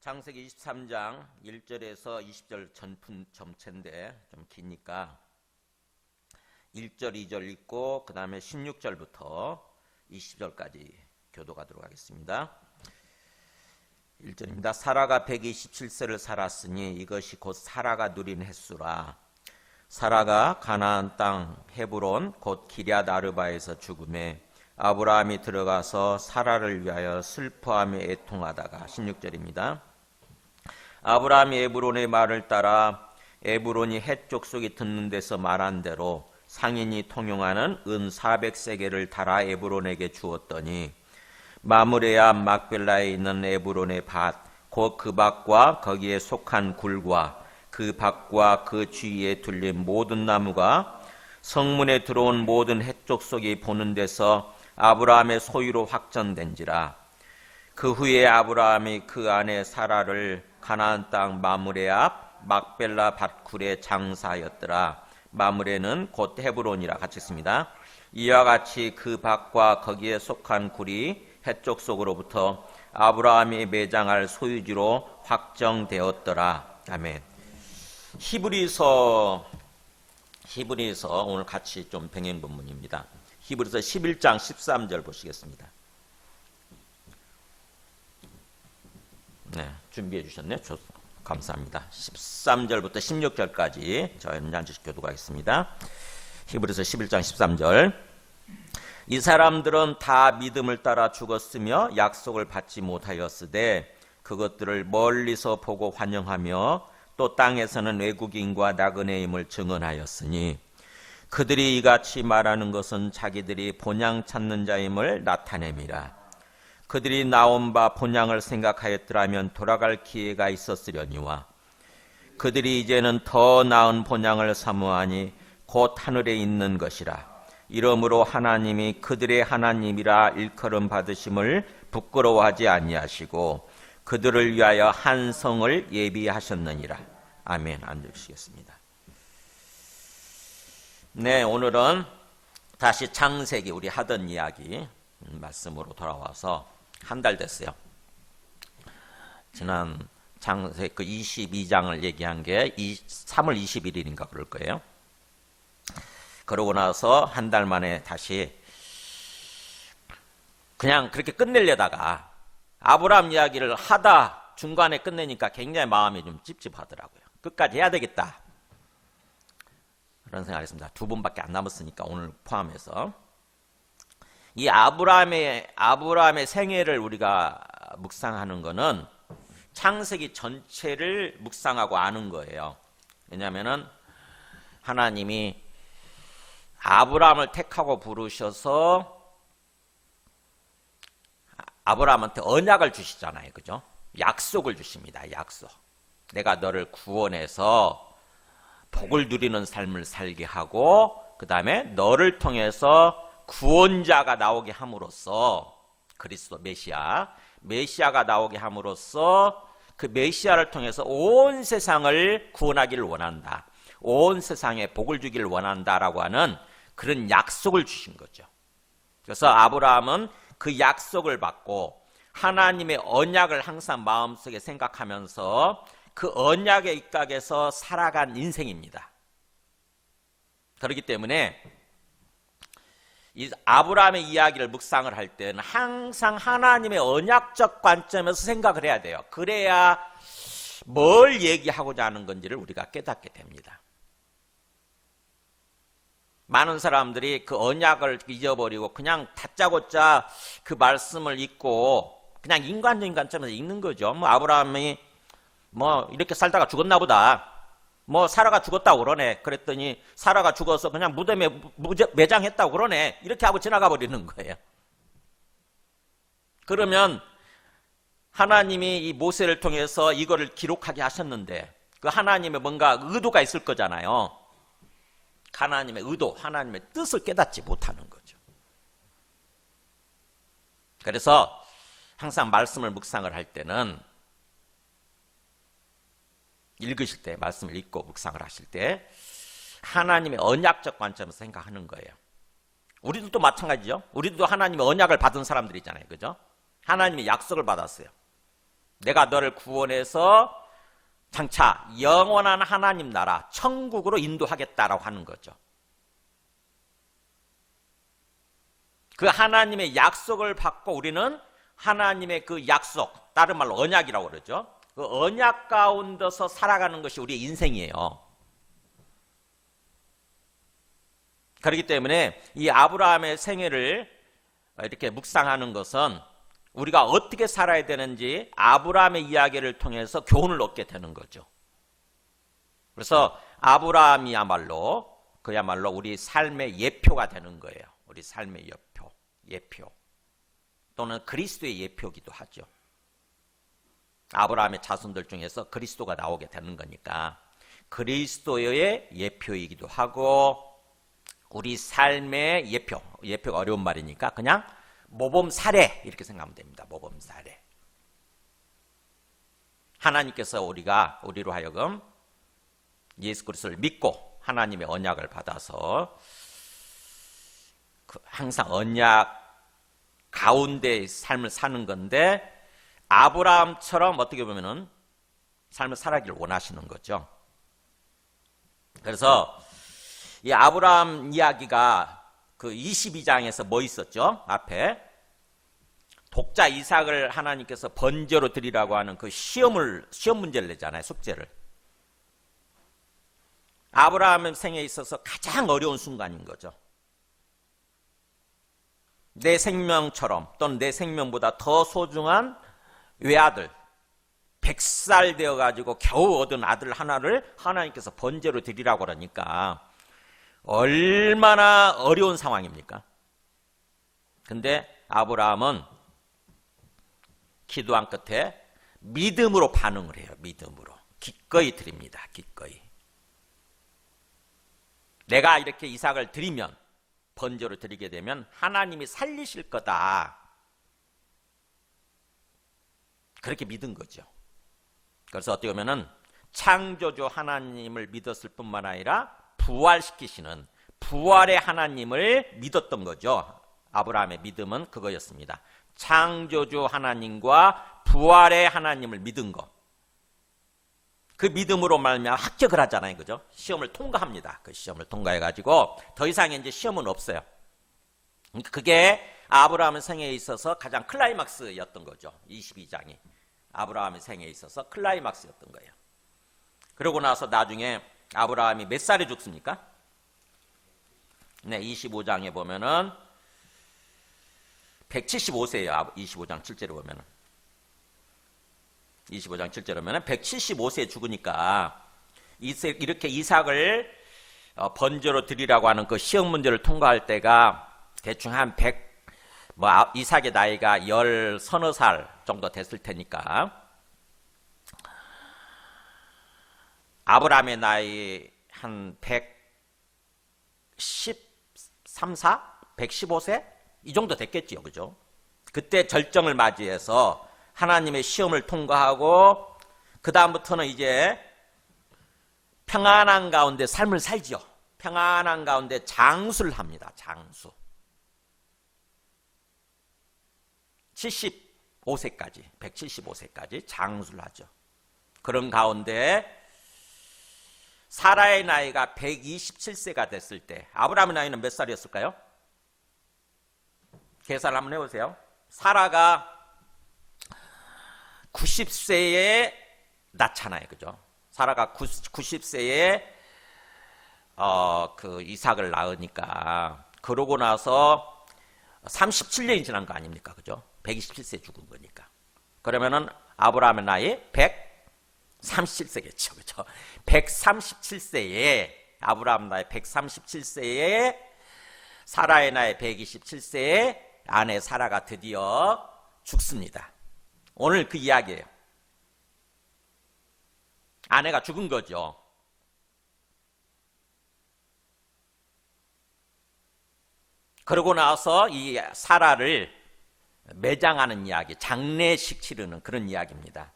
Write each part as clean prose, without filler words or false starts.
창세기 23장 1절에서 20절 전체인데 좀 기니까 1절, 2절 읽고 그 다음에 16절부터 20절까지 교도하도록 하겠습니다. 1절입니다. 사라가 127세를 살았으니 이것이 곧 사라가 누린 횟수라. 사라가 가나안 땅 헤브론 곧 기럇 아르바에서 죽음에 아브라함이 들어가서 사라를 위하여 슬퍼하며 애통하다가 16절입니다. 아브라함이 에브론의 말을 따라 에브론이 헷 족속이 듣는 데서 말한 대로 상인이 통용하는 은 400세겔을 달아 에브론에게 주었더니 마므레 앞 막벨라에 있는 에브론의 밭 곧 그 밭과 거기에 속한 굴과 그 밭과 그 주위에 둘린 모든 나무가 성문에 들어온 모든 헷 족속이 보는 데서 아브라함의 소유로 확정된지라. 그 후에 아브라함이 그 아내 사라를 가나안 땅 마므레 앞 막벨라 밭굴에 장사하였더라. 마므레는 곧 헤브론이라 같이 있습니다. 이와 같이 그 밭과 거기에 속한 굴이 헷 족속으로부터 아브라함이 매장할 소유지로 확정되었더라. 아멘. 히브리서 오늘 같이 좀 병행 본문입니다. 히브리서 11장 13절 보시겠습니다. 네, 준비해 주셨네요. 감사합니다. 13절부터 16절까지 저희는 한절씩 교독하겠습니다. 히브리서 11장 13절. 이 사람들은 다 믿음을 따라 죽었으며 약속을 받지 못하였으되 그것들을 멀리서 보고 환영하며 또 땅에서는 외국인과 나그네임을 증언하였으니 그들이 이같이 말하는 것은 자기들이 본향 찾는 자임을 나타냄이라. 그들이 나온 바 본향을 생각하였더라면 돌아갈 기회가 있었으려니와 그들이 이제는 더 나은 본향을 사모하니 곧 하늘에 있는 것이라. 이러므로 하나님이 그들의 하나님이라 일컬음 받으심을 부끄러워하지 아니하시고 그들을 위하여 한 성을 예비하셨느니라. 아멘. 앉으시겠습니다. 네, 오늘은 다시 창세기 우리 하던 이야기 말씀으로 돌아와서 한 달 됐어요. 지난 창세기 22장을 얘기한 게 3월 21일인가 그럴 거예요. 그러고 나서 한 달 만에 다시 그냥 그렇게 끝내려다가 아브라함 이야기를 하다 중간에 끝내니까 굉장히 마음이 좀 찝찝하더라고요. 끝까지 해야 되겠다. 그런 생각을 했습니다. 2분밖에 안 남았으니까 오늘 포함해서. 이 아브라함의 생애를 우리가 묵상하는 거는 창세기 전체를 묵상하고 아는 거예요. 왜냐하면은 하나님이 아브라함을 택하고 부르셔서 아브라함한테 언약을 주시잖아요. 그죠? 약속을 주십니다. 약속. 내가 너를 구원해서 복을 누리는 삶을 살게 하고 그 다음에 너를 통해서 구원자가 나오게 함으로써 그리스도 메시아가 나오게 함으로써 그 메시아를 통해서 온 세상을 구원하기를 원한다. 온 세상에 복을 주기를 원한다라고 하는 그런 약속을 주신 거죠. 그래서 아브라함은 그 약속을 받고 하나님의 언약을 항상 마음속에 생각하면서 그 언약의 입각에서 살아간 인생입니다. 그렇기 때문에 이 아브라함의 이야기를 묵상을 할 때는 항상 하나님의 언약적 관점에서 생각을 해야 돼요. 그래야 뭘 얘기하고자 하는 건지를 우리가 깨닫게 됩니다. 많은 사람들이 그 언약을 잊어버리고 그냥 다짜고짜 그 말씀을 읽고 그냥 인간적인 관점에서 읽는 거죠. 아브라함이 이렇게 살다가 죽었나 보다. 사라가 죽었다고 그러네. 그랬더니 사라가 죽어서 그냥 무덤에 매장했다고 그러네. 이렇게 하고 지나가 버리는 거예요. 그러면 하나님이 이 모세를 통해서 이거를 기록하게 하셨는데 그 하나님의 뭔가 의도가 있을 거잖아요. 하나님의 의도, 하나님의 뜻을 깨닫지 못하는 거죠. 그래서 항상 말씀을 묵상을 할 때는 읽으실 때 말씀을 읽고 묵상을 하실 때 하나님의 언약적 관점에서 생각하는 거예요. 우리들도 마찬가지죠. 우리도 하나님의 언약을 받은 사람들이잖아요. 그죠? 하나님의 약속을 받았어요. 내가 너를 구원해서 장차 영원한 하나님 나라 천국으로 인도하겠다라고 하는 거죠. 그 하나님의 약속을 받고 우리는 하나님의 그 약속, 다른 말로 언약이라고 그러죠. 그 언약 가운데서 살아가는 것이 우리의 인생이에요. 그렇기 때문에 이 아브라함의 생애를 이렇게 묵상하는 것은 우리가 어떻게 살아야 되는지 아브라함의 이야기를 통해서 교훈을 얻게 되는 거죠. 그래서 아브라함이야말로 그야말로 우리 삶의 예표가 되는 거예요. 우리 삶의 예표 또는 그리스도의 예표기도 하죠. 아브라함의 자손들 중에서 그리스도가 나오게 되는 거니까 그리스도의 예표이기도 하고 우리 삶의 예표가 어려운 말이니까 그냥 모범 사례 이렇게 생각하면 됩니다. 모범 사례. 하나님께서 우리로 하여금 예수 그리스도를 믿고 하나님의 언약을 받아서 항상 언약 가운데의 삶을 사는 건데 아브라함처럼 어떻게 보면은 삶을 살아가기를 원하시는 거죠. 그래서 이 아브라함 이야기가 그 22장에서 뭐 있었죠? 앞에 독자 이삭을 하나님께서 번제로 드리라고 하는 그 시험 문제를 내잖아요. 숙제를. 아브라함의 생에 있어서 가장 어려운 순간인 거죠. 내 생명처럼 또는 내 생명보다 더 소중한 외아들 100살 되어가지고 겨우 얻은 아들 하나를 하나님께서 번제로 드리라고 그러니까 얼마나 어려운 상황입니까? 근데 아브라함은 기도한 끝에 믿음으로 반응을 해요. 믿음으로. 기꺼이 드립니다. 기꺼이. 내가 이렇게 이삭을 드리면 번제로 드리게 되면 하나님이 살리실 거다. 그렇게 믿은 거죠. 그래서 어떻게 보면은 창조주 하나님을 믿었을 뿐만 아니라 부활시키시는 부활의 하나님을 믿었던 거죠. 아브라함의 믿음은 그거였습니다. 창조주 하나님과 부활의 하나님을 믿은 거. 그 믿음으로 말미암아 합격을 하잖아요. 그죠? 시험을 통과합니다. 그 시험을 통과해가지고 더 이상 이제 시험은 없어요. 그게 아브라함의 생애에 있어서 가장 클라이막스였던 거죠. 22장이. 아브라함의 생애에 있어서 클라이막스였던 거예요. 그러고 나서 나중에 아브라함이 몇 살에 죽습니까? 네, 25장에 보면은 175세예요. 25장 7절에 보면은. 25장 7절에 보면은 175세에 죽으니까 이렇게 이삭을 번제로 드리라고 하는 그 시험 문제를 통과할 때가 대충 한 100, 이삭의 나이가 10 서너 살 정도 됐을 테니까 아브라함의 나이 한 113, 4? 115세? 이 정도 됐겠지요. 그죠? 그때 절정을 맞이해서 하나님의 시험을 통과하고 그 다음부터는 이제 평안한 가운데 삶을 살지요. 평안한 가운데 장수를 합니다. 장수. 75세까지, 175세까지 장수를 하죠. 그런 가운데 사라의 나이가 127세가 됐을 때 아브라함의 나이는 몇 살이었을까요? 계산을 한번 해보세요. 사라가 90세에 낳잖아요. 그죠? 사라가 90세에 그 이삭을 낳으니까 그러고 나서 37년이 지난 거 아닙니까? 그죠? 127세에 죽은 거니까. 그러면은 아브라함의 나이 137세겠죠. 그죠? 137세에 아브라함 나이 137세에 사라의 나이 127세에 아내 사라가 드디어 죽습니다. 오늘 그 이야기예요. 아내가 죽은 거죠. 그러고 나서 이 사라를 매장하는 이야기, 장례식 치르는 그런 이야기입니다.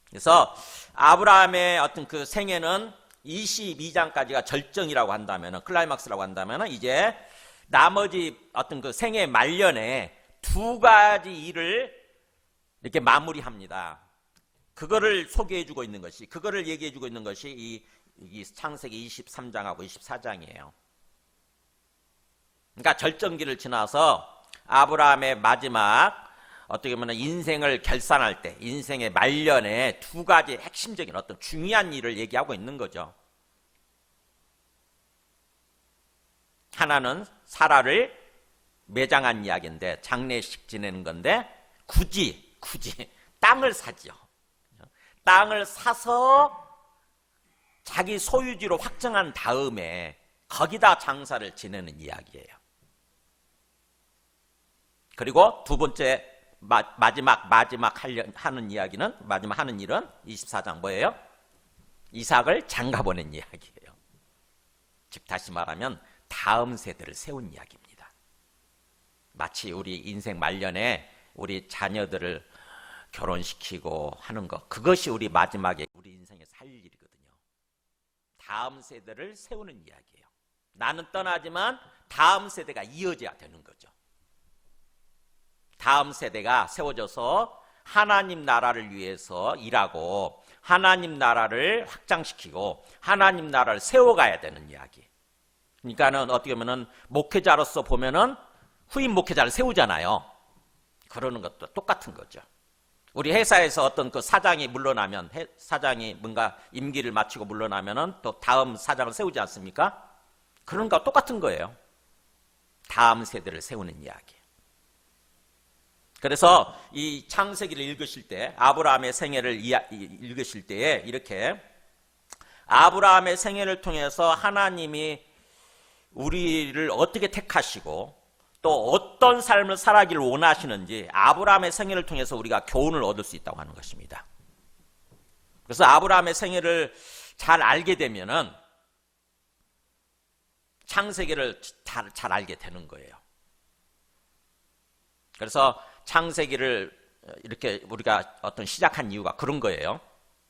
그래서 아브라함의 어떤 그 생애는 22장까지가 절정이라고 한다면, 클라이막스라고 한다면 이제 나머지 어떤 그 생애 말년에 두 가지 일을 이렇게 마무리합니다. 그거를 소개해주고 있는 것이, 그거를 얘기해주고 있는 것이 이 창세기 23장하고 24장이에요. 그러니까 절정기를 지나서 아브라함의 마지막 어떻게 보면 인생을 결산할 때, 인생의 말년에 두 가지 핵심적인 어떤 중요한 일을 얘기하고 있는 거죠. 하나는 사라를 매장한 이야기인데, 장례식 지내는 건데 굳이 땅을 사지요. 땅을 사서 자기 소유지로 확정한 다음에 거기다 장사를 지내는 이야기예요. 그리고 두 번째 마지막 하는 이야기는, 마지막 하는 일은 24장 뭐예요? 이삭을 장가보낸 이야기예요. 즉 다시 말하면 다음 세대를 세운 이야기입니다. 마치 우리 인생 말년에 우리 자녀들을 결혼시키고 하는 것, 그것이 우리 마지막에 우리 인생에 살 일이거든요. 다음 세대를 세우는 이야기예요. 나는 떠나지만 다음 세대가 이어져야 되는 거죠. 다음 세대가 세워져서 하나님 나라를 위해서 일하고 하나님 나라를 확장시키고 하나님 나라를 세워가야 되는 이야기. 그러니까는 어떻게 보면은 목회자로서 보면은 후임 목회자를 세우잖아요. 그러는 것도 똑같은 거죠. 우리 회사에서 어떤 그 사장이 물러나면, 사장이 뭔가 임기를 마치고 물러나면은 또 다음 사장을 세우지 않습니까? 그런 거 똑같은 거예요. 다음 세대를 세우는 이야기. 그래서 이 창세기를 읽으실 때, 아브라함의 생애를 읽으실 때에 이렇게 아브라함의 생애를 통해서 하나님이 우리를 어떻게 택하시고 또 어떤 삶을 살아가기를 원하시는지 아브라함의 생애를 통해서 우리가 교훈을 얻을 수 있다고 하는 것입니다. 그래서 아브라함의 생애를 잘 알게 되면은 창세기를 잘 알게 되는 거예요. 그래서 창세기를 이렇게 우리가 어떤 시작한 이유가 그런 거예요.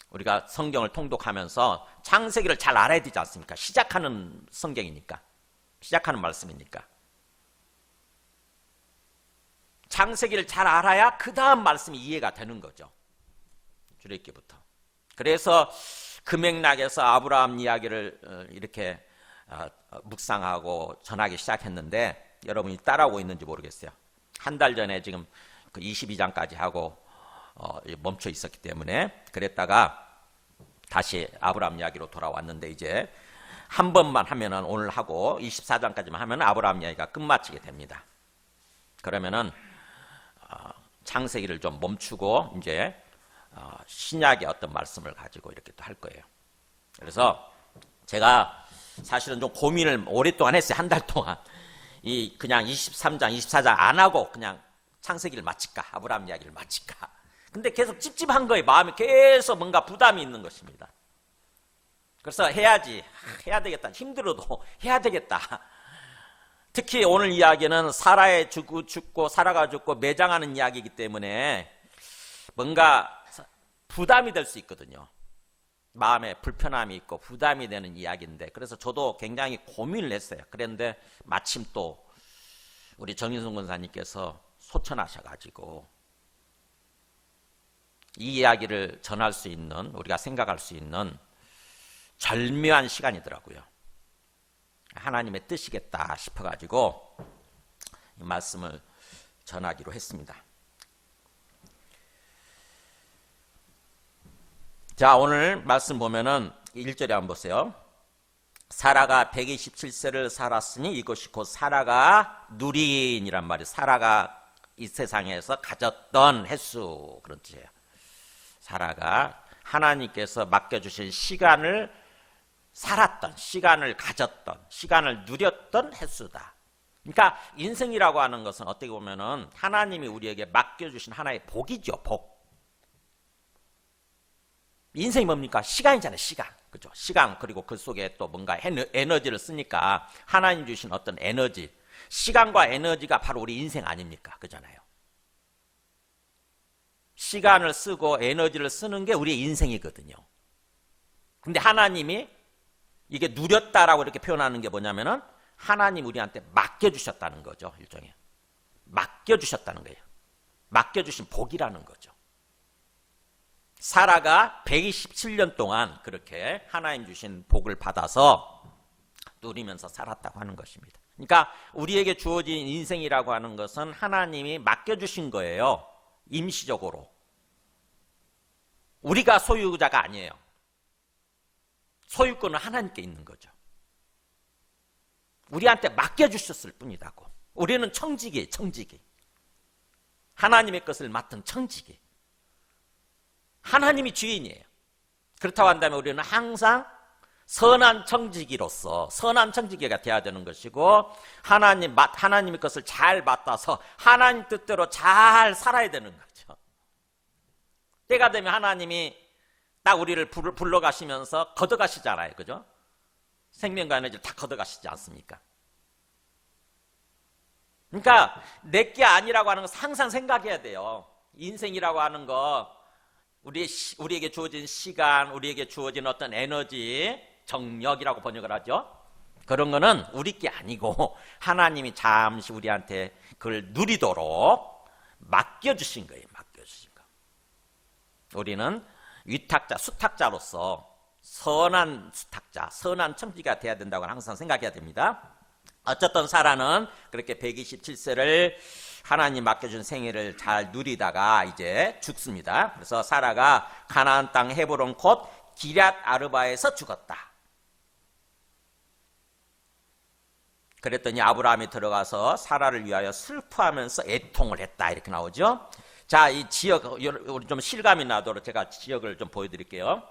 우리가 성경을 통독하면서 창세기를 잘 알아야 되지 않습니까? 시작하는 성경이니까, 시작하는 말씀이니까. 창세기를 잘 알아야 그 다음 말씀이 이해가 되는 거죠. 출애굽기부터. 그래서 그 맥락에서 아브라함 이야기를 이렇게 묵상하고 전하기 시작했는데 여러분이 따라오고 있는지 모르겠어요. 한 달 전에 지금 그 22장까지 하고 멈춰 있었기 때문에 그랬다가 다시 아브라함 이야기로 돌아왔는데, 이제 한 번만 하면은, 오늘 하고 24장까지만 하면 아브라함 이야기가 끝마치게 됩니다. 그러면은 창세기를 좀 멈추고 이제 신약의 어떤 말씀을 가지고 이렇게 또 할 거예요. 그래서 제가 사실은 좀 고민을 오랫동안 했어요. 한 달 동안. 그냥 23장, 24장 안 하고 그냥 창세기를 마칠까? 아브라함 이야기를 마칠까? 근데 계속 찝찝한 거예요. 마음에 계속 뭔가 부담이 있는 것입니다. 그래서 해야 되겠다. 힘들어도 해야 되겠다. 특히 오늘 이야기는 사라의 죽고 사라가 죽고 매장하는 이야기이기 때문에 뭔가 부담이 될 수 있거든요. 마음에 불편함이 있고 부담이 되는 이야기인데, 그래서 저도 굉장히 고민을 했어요. 그런데 마침 또 우리 정인순 권사님께서 소천하셔가지고 이 이야기를 전할 수 있는, 우리가 생각할 수 있는 절묘한 시간이더라고요. 하나님의 뜻이겠다 싶어가지고 이 말씀을 전하기로 했습니다. 자, 오늘 말씀 보면은 1절에 한번 보세요. 사라가 127세를 살았으니 이것이 곧 사라가 누린이란 말이에요. 사라가 이 세상에서 가졌던 횟수, 그런 뜻이에요. 사라가 하나님께서 맡겨주신 시간을 살았던, 시간을 가졌던, 시간을 누렸던 횟수다. 그러니까 인생이라고 하는 것은 어떻게 보면은 하나님이 우리에게 맡겨주신 하나의 복이죠, 복. 인생이 뭡니까? 시간이잖아요, 시간. 그죠? 시간, 그리고 그 속에 또 뭔가 에너지를 쓰니까 하나님 주신 어떤 에너지, 시간과 에너지가 바로 우리 인생 아닙니까? 그잖아요. 시간을 쓰고 에너지를 쓰는 게 우리의 인생이거든요. 근데 하나님이 이게 누렸다라고 이렇게 표현하는 게 뭐냐면은 하나님 우리한테 맡겨주셨다는 거죠, 일종의. 맡겨주셨다는 거예요. 맡겨주신 복이라는 거죠. 사라가 127년 동안 그렇게 하나님 주신 복을 받아서 누리면서 살았다고 하는 것입니다. 그러니까 우리에게 주어진 인생이라고 하는 것은 하나님이 맡겨주신 거예요. 임시적으로. 우리가 소유자가 아니에요. 소유권은 하나님께 있는 거죠. 우리한테 맡겨주셨을 뿐이라고. 우리는 청지기예요. 청지기. 하나님의 것을 맡은 청지기. 하나님이 주인이에요. 그렇다고 한다면 우리는 항상 선한 청지기로서 선한 청지기가 되어야 되는 것이고 하나님의 것을 잘 맡아서 하나님 뜻대로 잘 살아야 되는 거죠. 때가 되면 하나님이 딱 우리를 불러가시면서 걷어가시잖아요. 그죠? 생명과 에너지를 다 걷어가시지 않습니까? 그러니까 내게 아니라고 하는 것을 항상 생각해야 돼요. 인생이라고 하는 거 우리에게 주어진 시간, 우리에게 주어진 어떤 에너지, 정력이라고 번역을 하죠. 그런 거는 우리 게 아니고 하나님이 잠시 우리한테 그걸 누리도록 맡겨주신 거예요. 맡겨주신 거. 우리는 위탁자, 수탁자로서 선한 수탁자, 선한 청지가 돼야 된다고 항상 생각해야 됩니다. 어쨌든 사라는 그렇게 127세를 하나님 맡겨준 생애를 잘 누리다가 이제 죽습니다. 그래서 사라가 가나안 땅 헤브론 곧 기럇 아르바에서 죽었다. 그랬더니 아브라함이 들어가서 사라를 위하여 슬퍼하면서 애통을 했다. 이렇게 나오죠. 자, 이 지역, 우리 좀 실감이 나도록 제가 지역을 좀 보여드릴게요.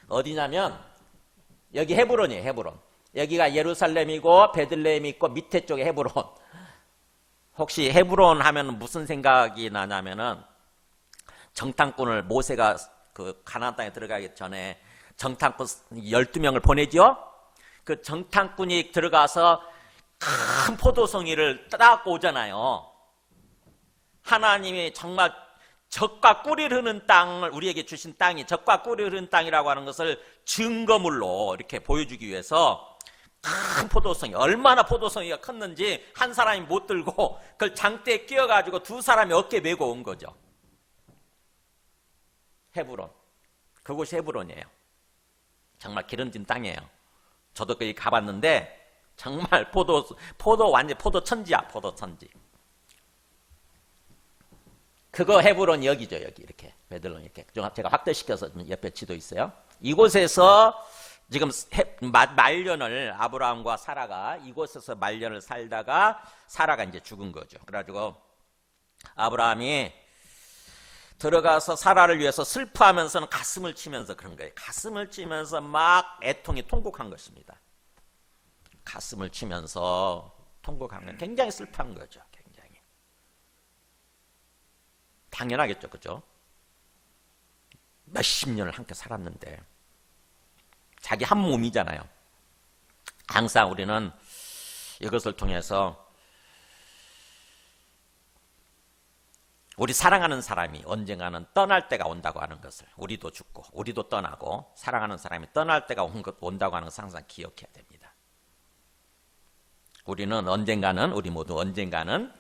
어디냐면 여기 헤브론이에요. 헤브론. 여기가 예루살렘이고 베들레헴이 있고 밑에 쪽에 헤브론. 혹시 헤브론 하면 무슨 생각이 나냐면은 정탐꾼을 모세가 그 가나안 땅에 들어가기 전에 정탐꾼 12명을 보내죠. 그 정탐꾼이 들어가서 큰 포도송이를 따고 오잖아요. 하나님이 정말 젖과 꿀이 흐르는 땅을 우리에게 주신 땅이 젖과 꿀이 흐르는 땅이라고 하는 것을 증거물로 이렇게 보여주기 위해서 큰 포도송이, 얼마나 포도송이가 컸는지 한 사람이 못 들고 그걸 장대에 끼워가지고 두 사람이 어깨에 메고 온 거죠. 헤브론. 그곳이 헤브론이에요. 정말 기름진 땅이에요. 저도 거기 가봤는데 정말 완전 포도 천지야, 포도 천지. 그거 헤브론 여기죠, 여기 이렇게 베들레헴 이렇게 제가 확대시켜서 옆에 지도 있어요. 이곳에서 지금 말년을 아브라함과 사라가 이곳에서 말년을 살다가 사라가 이제 죽은 거죠. 그래가지고 아브라함이 들어가서 사라를 위해서 슬퍼하면서는 가슴을 치면서 그런 거예요. 가슴을 치면서 막 애통이 통곡한 것입니다. 가슴을 치면서 통곡한 건 굉장히 슬퍼한 거죠. 굉장히 당연하겠죠, 그죠? 몇십 년을 함께 살았는데 자기 한 몸이잖아요. 항상 우리는 이것을 통해서 우리 사랑하는 사람이 언젠가는 떠날 때가 온다고 하는 것을 우리도 죽고 우리도 떠나고 사랑하는 사람이 떠날 때가 온다고 하는 것을 항상 기억해야 됩니다. 우리는 언젠가는 우리 모두 언젠가는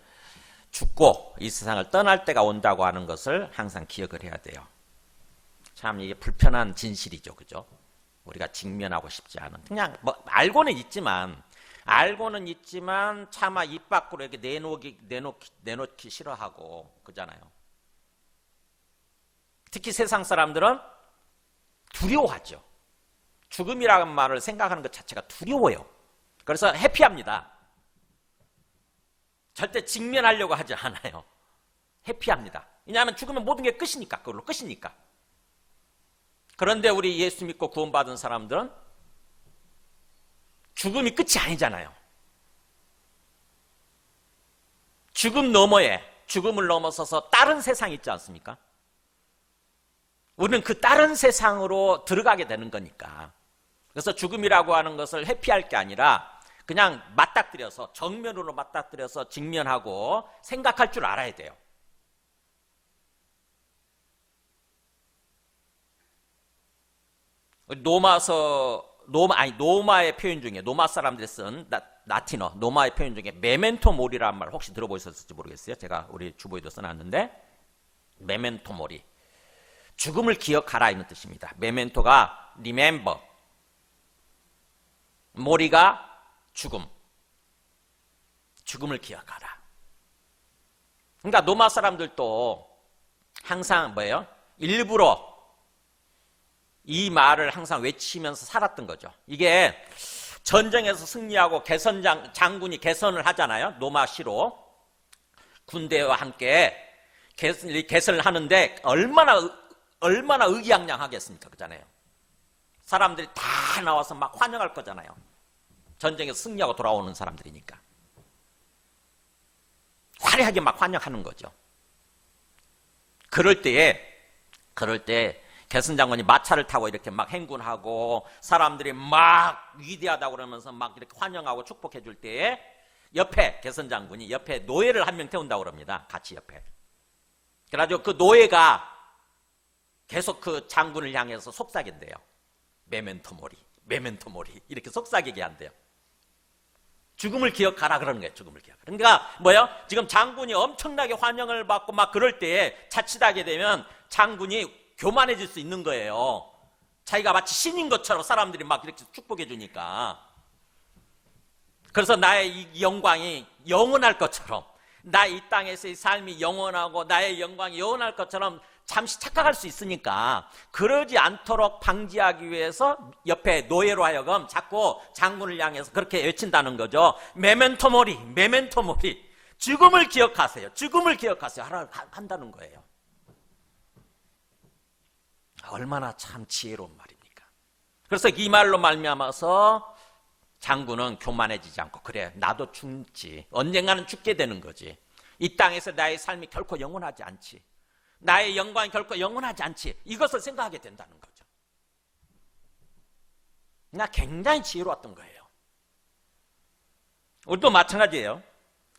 죽고 이 세상을 떠날 때가 온다고 하는 것을 항상 기억을 해야 돼요. 참 이게 불편한 진실이죠, 그죠? 우리가 직면하고 싶지 않은 그냥 뭐 알고는 있지만 차마 입 밖으로 이렇게 내놓기 싫어하고 그잖아요. 특히 세상 사람들은 두려워하죠. 죽음이라는 말을 생각하는 것 자체가 두려워요. 그래서 해피합니다. 절대 직면하려고 하지 않아요. 해피합니다. 왜냐하면 죽으면 모든 게 끝이니까, 그걸로 끝이니까. 그런데 우리 예수 믿고 구원받은 사람들은 죽음이 끝이 아니잖아요. 죽음을 넘어서서 다른 세상이 있지 않습니까? 우리는 그 다른 세상으로 들어가게 되는 거니까. 그래서 죽음이라고 하는 것을 회피할 게 아니라 그냥 맞닥뜨려서 정면으로 맞닥뜨려서 직면하고 생각할 줄 알아야 돼요. 노마의 표현 중에 노마 사람들이 쓴 라틴어 노마의 표현 중에 메멘토 모리라는 말 혹시 들어보셨을지 모르겠어요. 제가 우리 주보에도 써놨는데 메멘토 모리. 죽음을 기억하라 이런 뜻입니다. 메멘토가 remember, 모리가 죽음, 죽음을 기억하라. 그러니까 로마 사람들도 항상 뭐예요? 일부러 이 말을 항상 외치면서 살았던 거죠. 이게 전쟁에서 승리하고 장군이 개선을 하잖아요. 로마시로 군대와 함께 개선을 하는데 얼마나 의기양양하겠습니까? 그잖아요. 사람들이 다 나와서 막 환영할 거잖아요. 전쟁에서 승리하고 돌아오는 사람들이니까 화려하게 막 환영하는 거죠. 그럴 때 개선 장군이 마차를 타고 이렇게 막 행군하고 사람들이 막 위대하다고 그러면서 막 이렇게 환영하고 축복해 줄 때에 옆에 개선 장군이 옆에 노예를 한 명 태운다고 그럽니다. 같이 옆에. 그래가지고 그 노예가 계속 그 장군을 향해서 속삭인대요. 메멘토 모리 이렇게 속삭이게 한대요. 죽음을 기억하라 그러는 거예요. 죽음을 기억하라. 그러니까 뭐예요? 지금 장군이 엄청나게 환영을 받고 막 그럴 때에 자칫하게 되면 장군이 교만해질 수 있는 거예요. 자기가 마치 신인 것처럼 사람들이 막 이렇게 축복해 주니까. 그래서 나의 이 영광이 영원할 것처럼, 나의 이 땅에서의 삶이 영원하고 나의 영광이 영원할 것처럼 잠시 착각할 수 있으니까 그러지 않도록 방지하기 위해서 옆에 노예로 하여금 자꾸 장군을 향해서 그렇게 외친다는 거죠. 메멘토 모리, 죽음을 기억하세요. 죽음을 기억하세요. 한다는 거예요. 얼마나 참 지혜로운 말입니까? 그래서 이 말로 말미암아서 장군은 교만해지지 않고, 그래 나도 죽지, 언젠가는 죽게 되는 거지, 이 땅에서 나의 삶이 결코 영원하지 않지, 나의 영광이 결코 영원하지 않지, 이것을 생각하게 된다는 거죠. 나 굉장히 지혜로웠던 거예요. 우리도 마찬가지예요.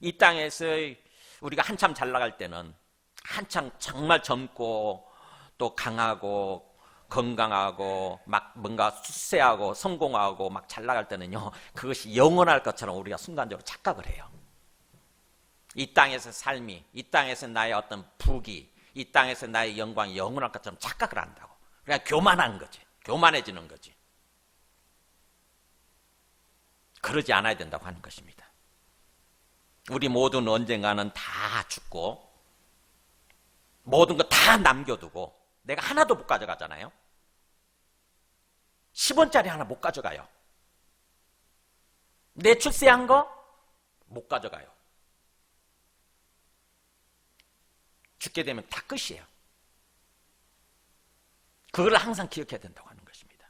이 땅에서 우리가 한참 잘 나갈 때는, 한참 정말 젊고 또 강하고 건강하고 막 뭔가 수세하고 성공하고 막 잘 나갈 때는요, 그것이 영원할 것처럼 우리가 순간적으로 착각을 해요. 이 땅에서 삶이, 이 땅에서 나의 어떤 부귀, 이 땅에서 나의 영광이 영원할 것처럼 착각을 한다고. 그러니까 교만한 거지. 교만해지는 거지. 그러지 않아야 된다고 하는 것입니다. 우리 모두는 언젠가는 다 죽고 모든 거 다 남겨두고 내가 하나도 못 가져가잖아요. 10원짜리 하나 못 가져가요. 내 출세한 거 못 가져가요. 죽게 되면 다 끝이에요. 그걸 항상 기억해야 된다고 하는 것입니다.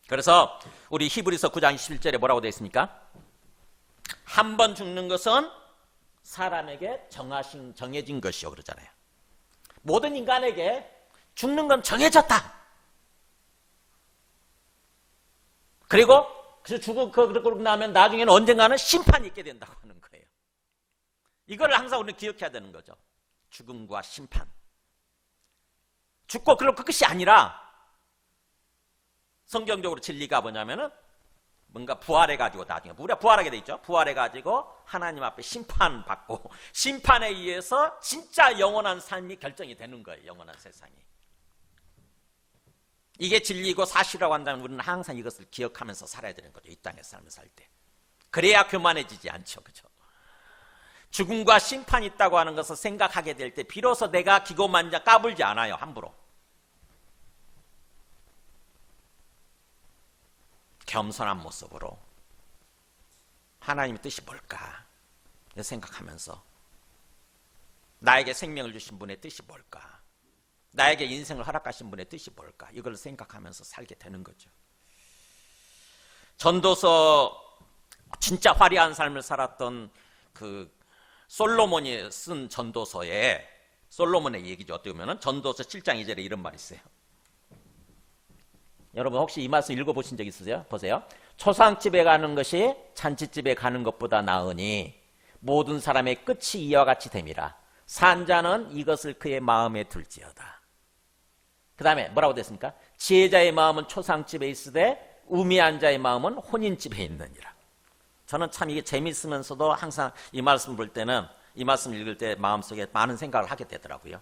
그래서 우리 히브리서 9장 11절에 뭐라고 되어 있습니까? 한 번 죽는 것은 사람에게 정해진 것이요 그러잖아요. 모든 인간에게 죽는 건 정해졌다. 그리고 그러고 나면 나중에는 언젠가는 심판이 있게 된다고 하는 거예요. 이걸 항상 우리는 기억해야 되는 거죠. 죽음과 심판. 죽고 그럼 그것이 아니라 성경적으로 진리가 뭐냐면은 뭔가 부활해가지고 나중에 우리가 부활하게 돼 있죠. 부활해가지고 하나님 앞에 심판받고 심판에 의해서 진짜 영원한 삶이 결정이 되는 거예요. 영원한 세상이. 이게 진리고 사실이라고 한다면 우리는 항상 이것을 기억하면서 살아야 되는 거죠. 이 땅의 삶을 살 때. 그래야 교만해지지 않죠. 그죠? 죽음과 심판이 있다고 하는 것을 생각하게 될 때 비로소 내가 기고만장 까불지 않아요. 함부로. 겸손한 모습으로 하나님의 뜻이 뭘까 생각하면서 나에게 생명을 주신 분의 뜻이 뭘까, 나에게 인생을 허락하신 분의 뜻이 뭘까, 이걸 생각하면서 살게 되는 거죠. 전도서 진짜 화려한 삶을 살았던 그 솔로몬이 쓴 전도서에, 솔로몬의 얘기죠. 어떻게 보면 전도서 7장 2절에 이런 말이 있어요. 여러분 혹시 이 말씀 읽어보신 적 있으세요? 보세요. 초상집에 가는 것이 잔치집에 가는 것보다 나으니 모든 사람의 끝이 이와 같이 됨이라. 산자는 이것을 그의 마음에 둘지어다. 그 다음에 뭐라고 됐습니까? 지혜자의 마음은 초상집에 있으되 우미한 자의 마음은 혼인집에 있느니라. 저는 참 이게 재미있으면서도 항상 이 말씀 볼 때는, 이 말씀 읽을 때 마음속에 많은 생각을 하게 되더라고요.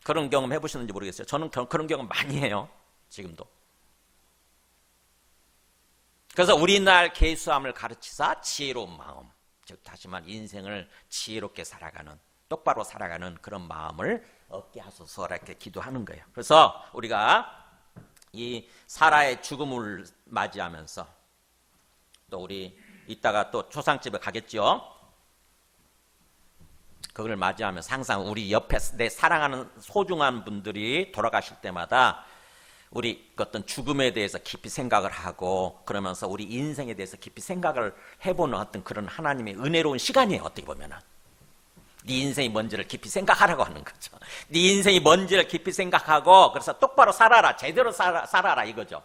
그런 경험 해보셨는지 모르겠어요. 저는 그런 경험 많이 해요. 지금도. 그래서 우리날 계수함을 가르치사 지혜로운 마음, 즉 다시 말 인생을 지혜롭게 살아가는, 똑바로 살아가는 그런 마음을 얻게 하소서 이렇게 기도하는 거예요. 그래서 우리가 이 사라의 죽음을 맞이하면서 또 우리 이따가 또 초상집에 가겠죠. 그걸 맞이하면서 항상 우리 옆에 내 사랑하는 소중한 분들이 돌아가실 때마다 우리 어떤 죽음에 대해서 깊이 생각을 하고 그러면서 우리 인생에 대해서 깊이 생각을 해보는 어떤 그런 하나님의 은혜로운 시간이에요. 어떻게 보면은 네 인생이 뭔지를 깊이 생각하라고 하는 거죠. 네 인생이 뭔지를 깊이 생각하고 그래서 똑바로 살아라, 제대로 살아라 이거죠.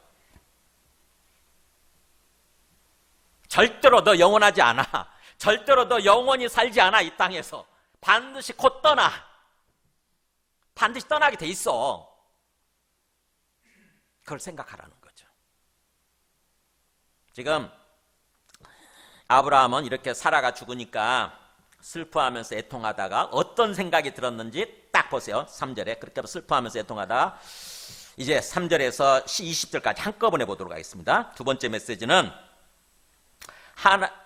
절대로 너 영원하지 않아. 절대로 너 영원히 살지 않아. 이 땅에서 반드시 곧 떠나. 반드시 떠나게 돼 있어. 그걸 생각하라는 거죠. 지금 아브라함은 이렇게 사라가 죽으니까 슬퍼하면서 애통하다가 어떤 생각이 들었는지 딱 보세요. 3절에 그렇게 슬퍼하면서 애통하다가 이제 3절에서 20절까지 한꺼번에 보도록 하겠습니다. 두 번째 메시지는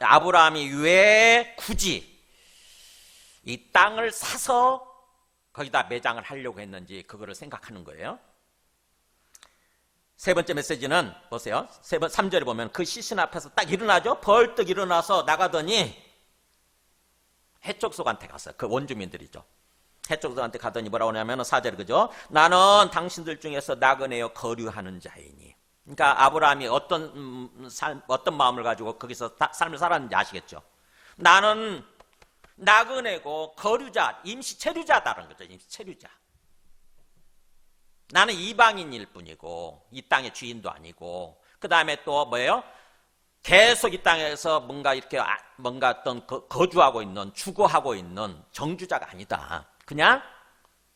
아브라함이 왜 굳이 이 땅을 사서 거기다 매장을 하려고 했는지 그거를 생각하는 거예요. 세 번째 메시지는 보세요. 3절에 보면 그 시신 앞에서 딱 일어나죠. 벌떡 일어나서 나가더니 해족속한테 갔어요. 그 원주민들이죠. 해족속한테 가더니 뭐라고 하냐면 4절에 그죠. 나는 당신들 중에서 나그네여 거류하는 자이니. 그러니까 아브라함이 어떤 마음을 가지고 거기서 삶을 살았는지 아시겠죠. 나는 나그네고 거류자, 임시 체류자다라는 거죠. 임시 체류자. 나는 이방인일 뿐이고 이 땅의 주인도 아니고 그 다음에 또 뭐예요? 계속 이 땅에서 뭔가 이렇게 뭔가 어떤 거주하고 있는 주거하고 있는 정주자가 아니다. 그냥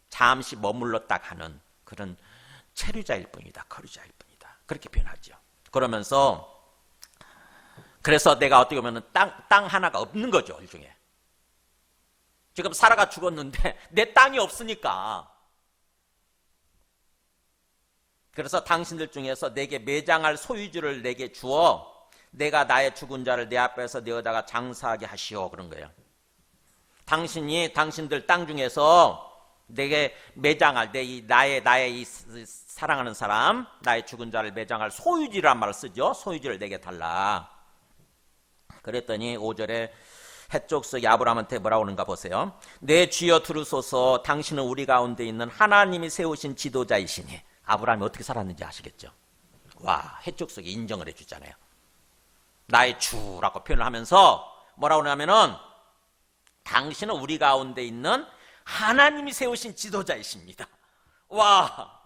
잠시 머물렀다 가는 그런 체류자일 뿐이다. 거류자일 뿐이다. 그렇게 표현하죠. 그러면서 그래서 내가 어떻게 보면 땅 하나가 없는 거죠. 일종의. 지금 사라가 죽었는데 내 땅이 없으니까 그래서 당신들 중에서 내게 매장할 소유주를 내게 주어 내가 나의 죽은 자를 내 앞에서 내어다가 장사하게 하시오 그런 거예요. 당신들 땅 중에서 내게 매장할 나의 이 사랑하는 사람 나의 죽은 자를 매장할 소유지란 말을 쓰죠. 소유지를 내게 달라. 그랬더니 5절에 해족속이 아브라함한테 뭐라고 하는가 보세요. 내 주여 들으소서 당신은 우리 가운데 있는 하나님이 세우신 지도자이시니. 아브라함이 어떻게 살았는지 아시겠죠? 와, 해족속이 인정을 해주잖아요. 나의 주라고 표현을 하면서 뭐라고 하냐면은 당신은 우리 가운데 있는 하나님이 세우신 지도자이십니다. 와,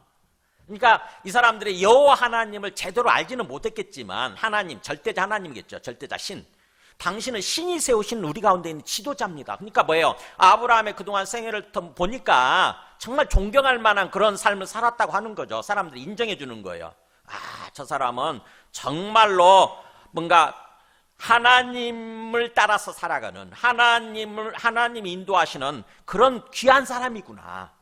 그러니까 이 사람들이 여호와 하나님을 제대로 알지는 못했겠지만 하나님, 절대자 하나님이겠죠. 절대자 신. 당신은 신이 세우신 우리 가운데 있는 지도자입니다. 그러니까 뭐예요? 아브라함의 그동안 생애를 보니까 정말 존경할 만한 그런 삶을 살았다고 하는 거죠. 사람들이 인정해 주는 거예요. 아, 저 사람은 정말로 뭔가 하나님을 따라서 살아가는 하나님이 인도하시는 그런 귀한 사람이구나.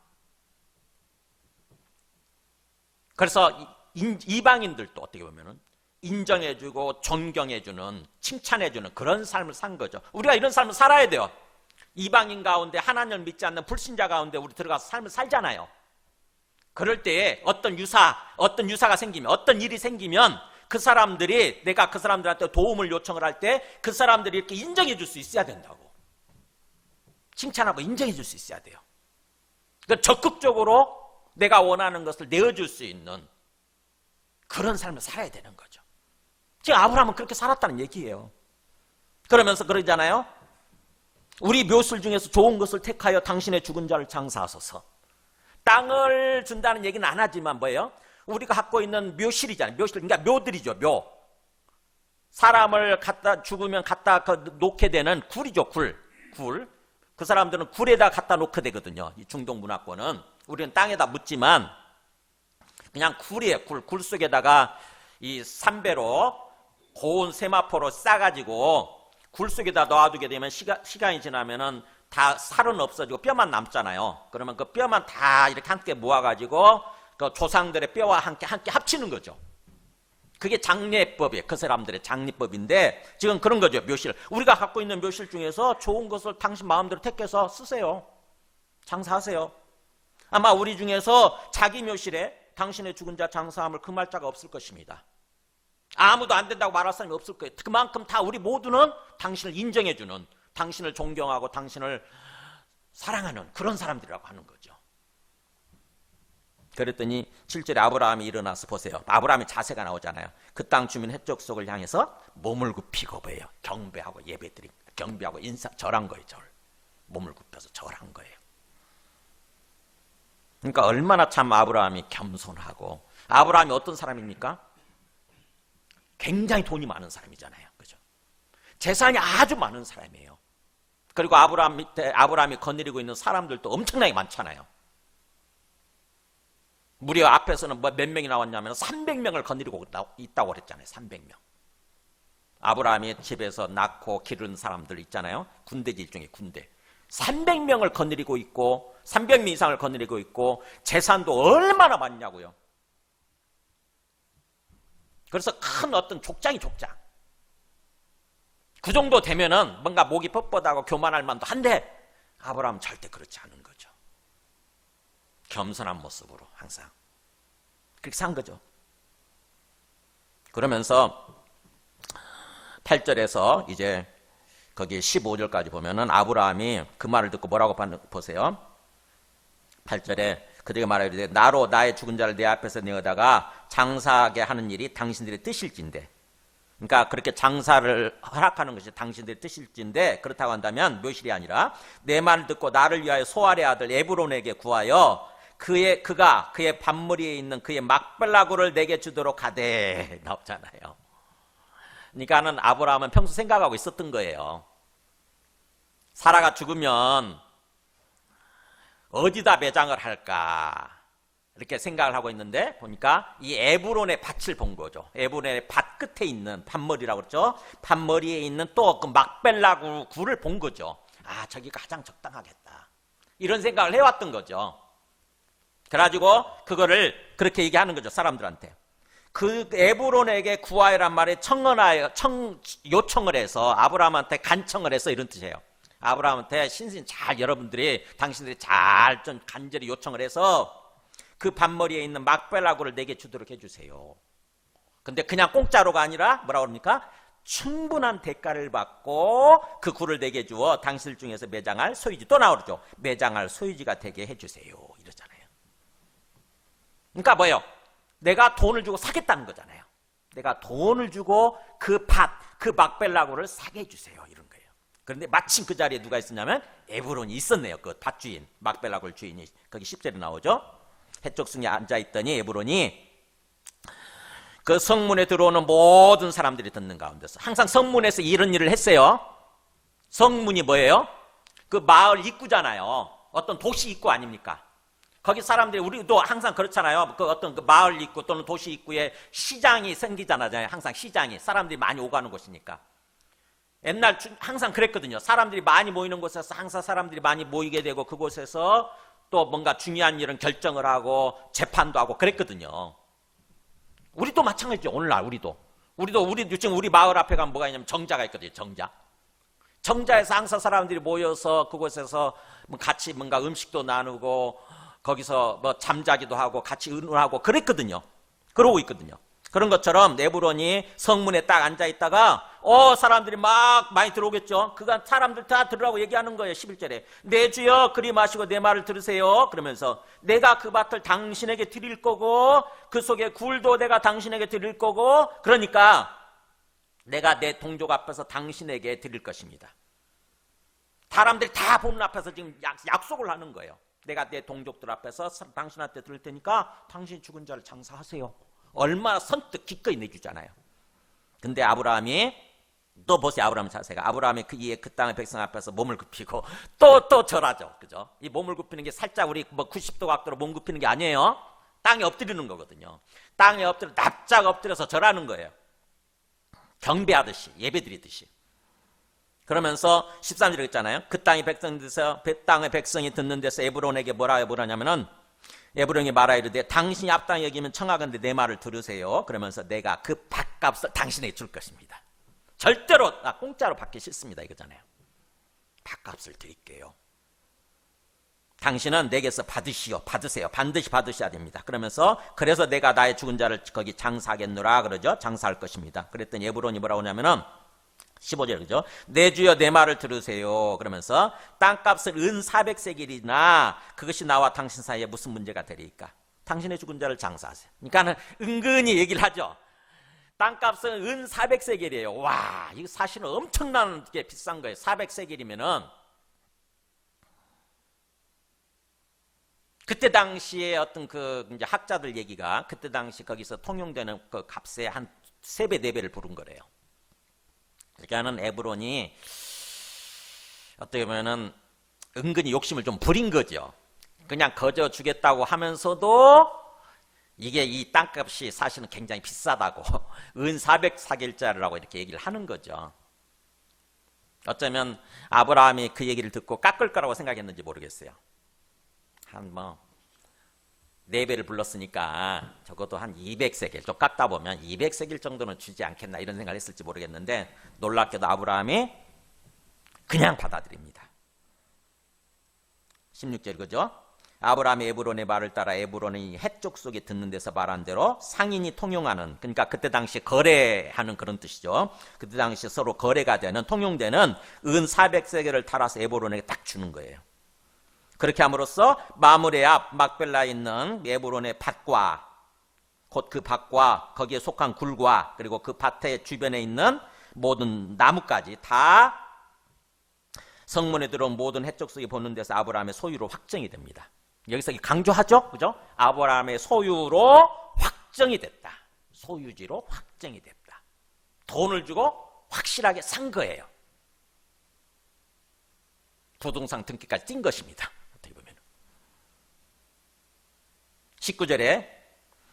그래서 이방인들도 어떻게 보면은 인정해주고 존경해주는 칭찬해주는 그런 삶을 산 거죠. 우리가 이런 삶을 살아야 돼요. 이방인 가운데 하나님을 믿지 않는 불신자 가운데 우리 들어가서 삶을 살잖아요. 그럴 때에 어떤 유사가 생기면 어떤 일이 생기면 그 사람들이 내가 그 사람들한테 도움을 요청을 할 때 그 사람들이 이렇게 인정해 줄 수 있어야 된다고. 칭찬하고 인정해 줄 수 있어야 돼요. 그러니까 적극적으로 내가 원하는 것을 내어줄 수 있는 그런 삶을 살아야 되는 거죠. 지금 아브라함은 그렇게 살았다는 얘기예요. 그러면서 그러잖아요. 우리 묘술 중에서 좋은 것을 택하여 당신의 죽은 자를 장사하소서. 땅을 준다는 얘기는 안 하지만 뭐예요? 우리가 갖고 있는 묘실이잖아요. 묘실, 그러니까 묘들이죠. 묘. 사람을 죽으면 갖다 놓게 되는 굴이죠. 굴. 그 사람들은 굴에다 갖다 놓게 되거든요. 이 중동 문화권은. 우리는 땅에다 묻지만 그냥 굴이에요. 굴 속에다가 이 삼배로 고운 세마포로 싸가지고 굴 속에다 넣어두게 되면 시간이 지나면은 다 살은 없어지고 뼈만 남잖아요. 그러면 그 뼈만 다 이렇게 함께 모아가지고 그 조상들의 뼈와 함께 합치는 거죠. 그게 장례법이에요. 그 사람들의 장례법인데 지금 그런 거죠. 묘실. 우리가 갖고 있는 묘실 중에서 좋은 것을 당신 마음대로 택해서 쓰세요. 장사하세요. 아마 우리 중에서 자기 묘실에 당신의 죽은 자 장사함을 금할 자가 없을 것입니다. 아무도 안 된다고 말할 사람이 없을 거예요. 그만큼 다 우리 모두는 당신을 인정해주는, 당신을 존경하고 당신을 사랑하는 그런 사람들이라고 하는 거죠. 그랬더니 7절에 아브라함이 일어나서 보세요. 아브라함의 자세가 나오잖아요. 그 땅 주민 해적 속을 향해서 몸을 굽히고 뭐예요? 경배하고 예배드린, 경배하고 절한 거예요. 절. 몸을 굽혀서 절한 거예요. 그러니까 얼마나 참 아브라함이 겸손하고, 아브라함이 어떤 사람입니까? 굉장히 돈이 많은 사람이잖아요. 그죠? 재산이 아주 많은 사람이에요. 그리고 아브라함이 거느리고 있는 사람들도 엄청나게 많잖아요. 무려 앞에서는 몇 명이 나왔냐면 300명을 거느리고 있다고 그랬잖아요. 300명. 아브라함이 집에서 낳고 기른 사람들 있잖아요. 군대질 중에 군대. 300명을 거느리고 있고 300명 이상을 거느리고 있고 재산도 얼마나 많냐고요. 그래서 큰 어떤 족장. 그 정도 되면은 뭔가 목이 뻣뻣하고 교만할 만도 한데 아브라함은 절대 그렇지 않은 거죠. 겸손한 모습으로 항상 그렇게 산 거죠. 그러면서 8절에서 이제 거기 15절까지 보면은 아브라함이 그 말을 듣고 뭐라고 보세요. 8절에 그들에게 말하기를 나로 나의 죽은 자를 내 앞에서 내어다가 장사하게 하는 일이 당신들의 뜻일진데, 그러니까 그렇게 장사를 허락하는 것이 당신들의 뜻일진데, 그렇다고 한다면 묘실이 아니라 내 말을 듣고 나를 위하여 소알의 아들 에브론에게 구하여 그가 그의 밭머리에 있는 그의 막벨라구를 내게 주도록 하되, 나오잖아요. 그러니까는 아브라함은 평소 생각하고 있었던 거예요. 사라가 죽으면 어디다 매장을 할까 이렇게 생각을 하고 있는데 보니까 이 에브론의 밭을 본 거죠. 에브론의 밭 끝에 있는 밭머리라고 그랬죠. 밭머리에 있는 또 그 막벨라 굴을 본 거죠. 아, 저기가 가장 적당하겠다 이런 생각을 해왔던 거죠. 그래가지고 그거를 그렇게 얘기하는 거죠. 사람들한테. 그 에브론에게 구하여란 말에 요청을 해서 아브라함한테 간청을 해서 이런 뜻이에요. 아브라함한테 여러분들이 당신들이 잘 좀 간절히 요청을 해서 그 밭머리에 있는 막벨라구를 내게 주도록 해주세요. 근데 그냥 공짜로가 아니라 뭐라고 그럽니까? 충분한 대가를 받고 그 굴을 내게 주어 당신들 중에서 매장할 소유지, 또 나오죠. 매장할 소유지가 되게 해주세요 이러잖아요. 그러니까 뭐예요? 내가 돈을 주고 사겠다는 거잖아요. 내가 돈을 주고 그 막벨라구를 사게 해주세요 이런 거예요. 그런데 마침 그 자리에 누가 있었냐면 에브론이 있었네요. 그 밭주인, 막벨라굴 주인이. 거기 10절에 나오죠. 해쪽승에 앉아있더니 에브론이 그 성문에 들어오는 모든 사람들이 듣는 가운데서, 항상 성문에서 이런 일을 했어요. 성문이 뭐예요? 그 마을 입구잖아요. 어떤 도시 입구 아닙니까? 거기 사람들이, 우리도 항상 그렇잖아요. 그 어떤 그 마을 입구 또는 도시 입구에 시장이 생기잖아요. 항상 시장이 사람들이 많이 오가는 곳이니까. 옛날 항상 그랬거든요. 사람들이 많이 모이는 곳에서 항상 사람들이 많이 모이게 되고 그곳에서 또 뭔가 중요한 일은 결정을 하고 재판도 하고 그랬거든요. 우리도 마찬가지죠. 오늘날 우리도 지금 우리 마을 앞에 가면 뭐가 있냐면 정자가 있거든요. 정자에서 항상 사람들이 모여서 그곳에서 같이 뭔가 음식도 나누고 거기서 뭐 잠자기도 하고 같이 의논하고 그랬거든요. 그러고 있거든요. 그런 것처럼 에브론이 성문에 딱 앉아있다가 사람들이 막 많이 들어오겠죠. 그간 사람들 다 들으라고 얘기하는 거예요. 11절에 내 주여 그리 마시고 내 말을 들으세요. 그러면서 내가 그 밭을 당신에게 드릴 거고 그 속에 굴도 내가 당신에게 드릴 거고, 그러니까 내가 내 동족 앞에서 당신에게 드릴 것입니다. 사람들이 다 보는 앞에서 지금 약속을 하는 거예요. 내가 내 동족들 앞에서 당신한테 드릴 테니까 당신 죽은 자를 장사하세요. 얼마나 선뜻 기꺼이 내주잖아요. 근데 아브라함이 또 보세요. 아브라함 자세가. 아브라함이 그 땅의 백성 앞에서 몸을 굽히고 또 절하죠. 그죠? 이 몸을 굽히는 게 살짝 우리 90도 각도로 몸 굽히는 게 아니에요. 땅에 엎드리는 거거든요. 땅에 납작 엎드려서 절하는 거예요. 경배하듯이, 예배드리듯이. 그러면서 13절에 있잖아요. 그 땅의 백성이 듣는 데서 에브론에게 뭐라 하냐면은 에브론이 말하 이르되 당신이 앞당이 여기면 청하건대 내 말을 들으세요. 그러면서 내가 그 밭값을 당신에게 줄 것입니다. 절대로 공짜로 받기 싫습니다 이거잖아요. 밭값을 드릴게요. 당신은 내게서 받으세요. 반드시 받으셔야 됩니다. 그러면서 그래서 내가 나의 죽은 자를 거기 장사하겠노라 그러죠. 장사할 것입니다. 그랬더니 에브론이 뭐라고 하냐면은 15절 그죠? 내 주여 내 말을 들으세요. 그러면서 땅값을 은 400세겔이나 그것이 나와 당신 사이에 무슨 문제가 되리까? 당신의 죽은 자를 장사하세요. 그러니까는 은근히 얘기를 하죠. 땅값은 은 400세겔이에요. 와, 이거 사실은 엄청나게 비싼 거예요. 400세겔이면은 그때 당시에 어떤 그 이제 학자들 얘기가 그때 당시 거기서 통용되는 그 값의 한 3배, 4배를 부른 거래요. 그러니까는 에브론이 어떻게 보면은 은근히 욕심을 좀 부린 거죠. 그냥 거저 주겠다고 하면서도 이게 이 땅값이 사실은 굉장히 비싸다고 은 400사겔짜리라고 이렇게 얘기를 하는 거죠. 어쩌면 아브라함이 그 얘기를 듣고 깎을 거라고 생각했는지 모르겠어요. 한 4배를 불렀으니까 적어도 한 200세겔 좀 깎다 보면 200세겔 정도는 주지 않겠나 이런 생각을 했을지 모르겠는데 놀랍게도 아브라함이 그냥 받아들입니다. 16절 그죠? 아브라함이 에브론의 말을 따라 에브론이 헷족 속에 듣는 데서 말한 대로 상인이 통용하는, 그러니까 그때 당시 거래하는 그런 뜻이죠. 그때 당시 서로 거래가 되는 통용되는 은 400세겔을 탈아서 에브론에게 딱 주는 거예요. 그렇게 함으로써 마므레 앞 막벨라에 있는 에브론의 밭과 곧 그 밭과 거기에 속한 굴과 그리고 그 밭의 주변에 있는 모든 나무까지 다 성문에 들어온 모든 헷족속이 보는 데서 아브라함의 소유로 확정이 됩니다. 여기서 강조하죠, 그죠? 아브라함의 소유로 확정이 됐다. 소유지로 확정이 됐다. 돈을 주고 확실하게 산 거예요. 부동산 등기까지 띈 것입니다. 어떻게 보면 19절에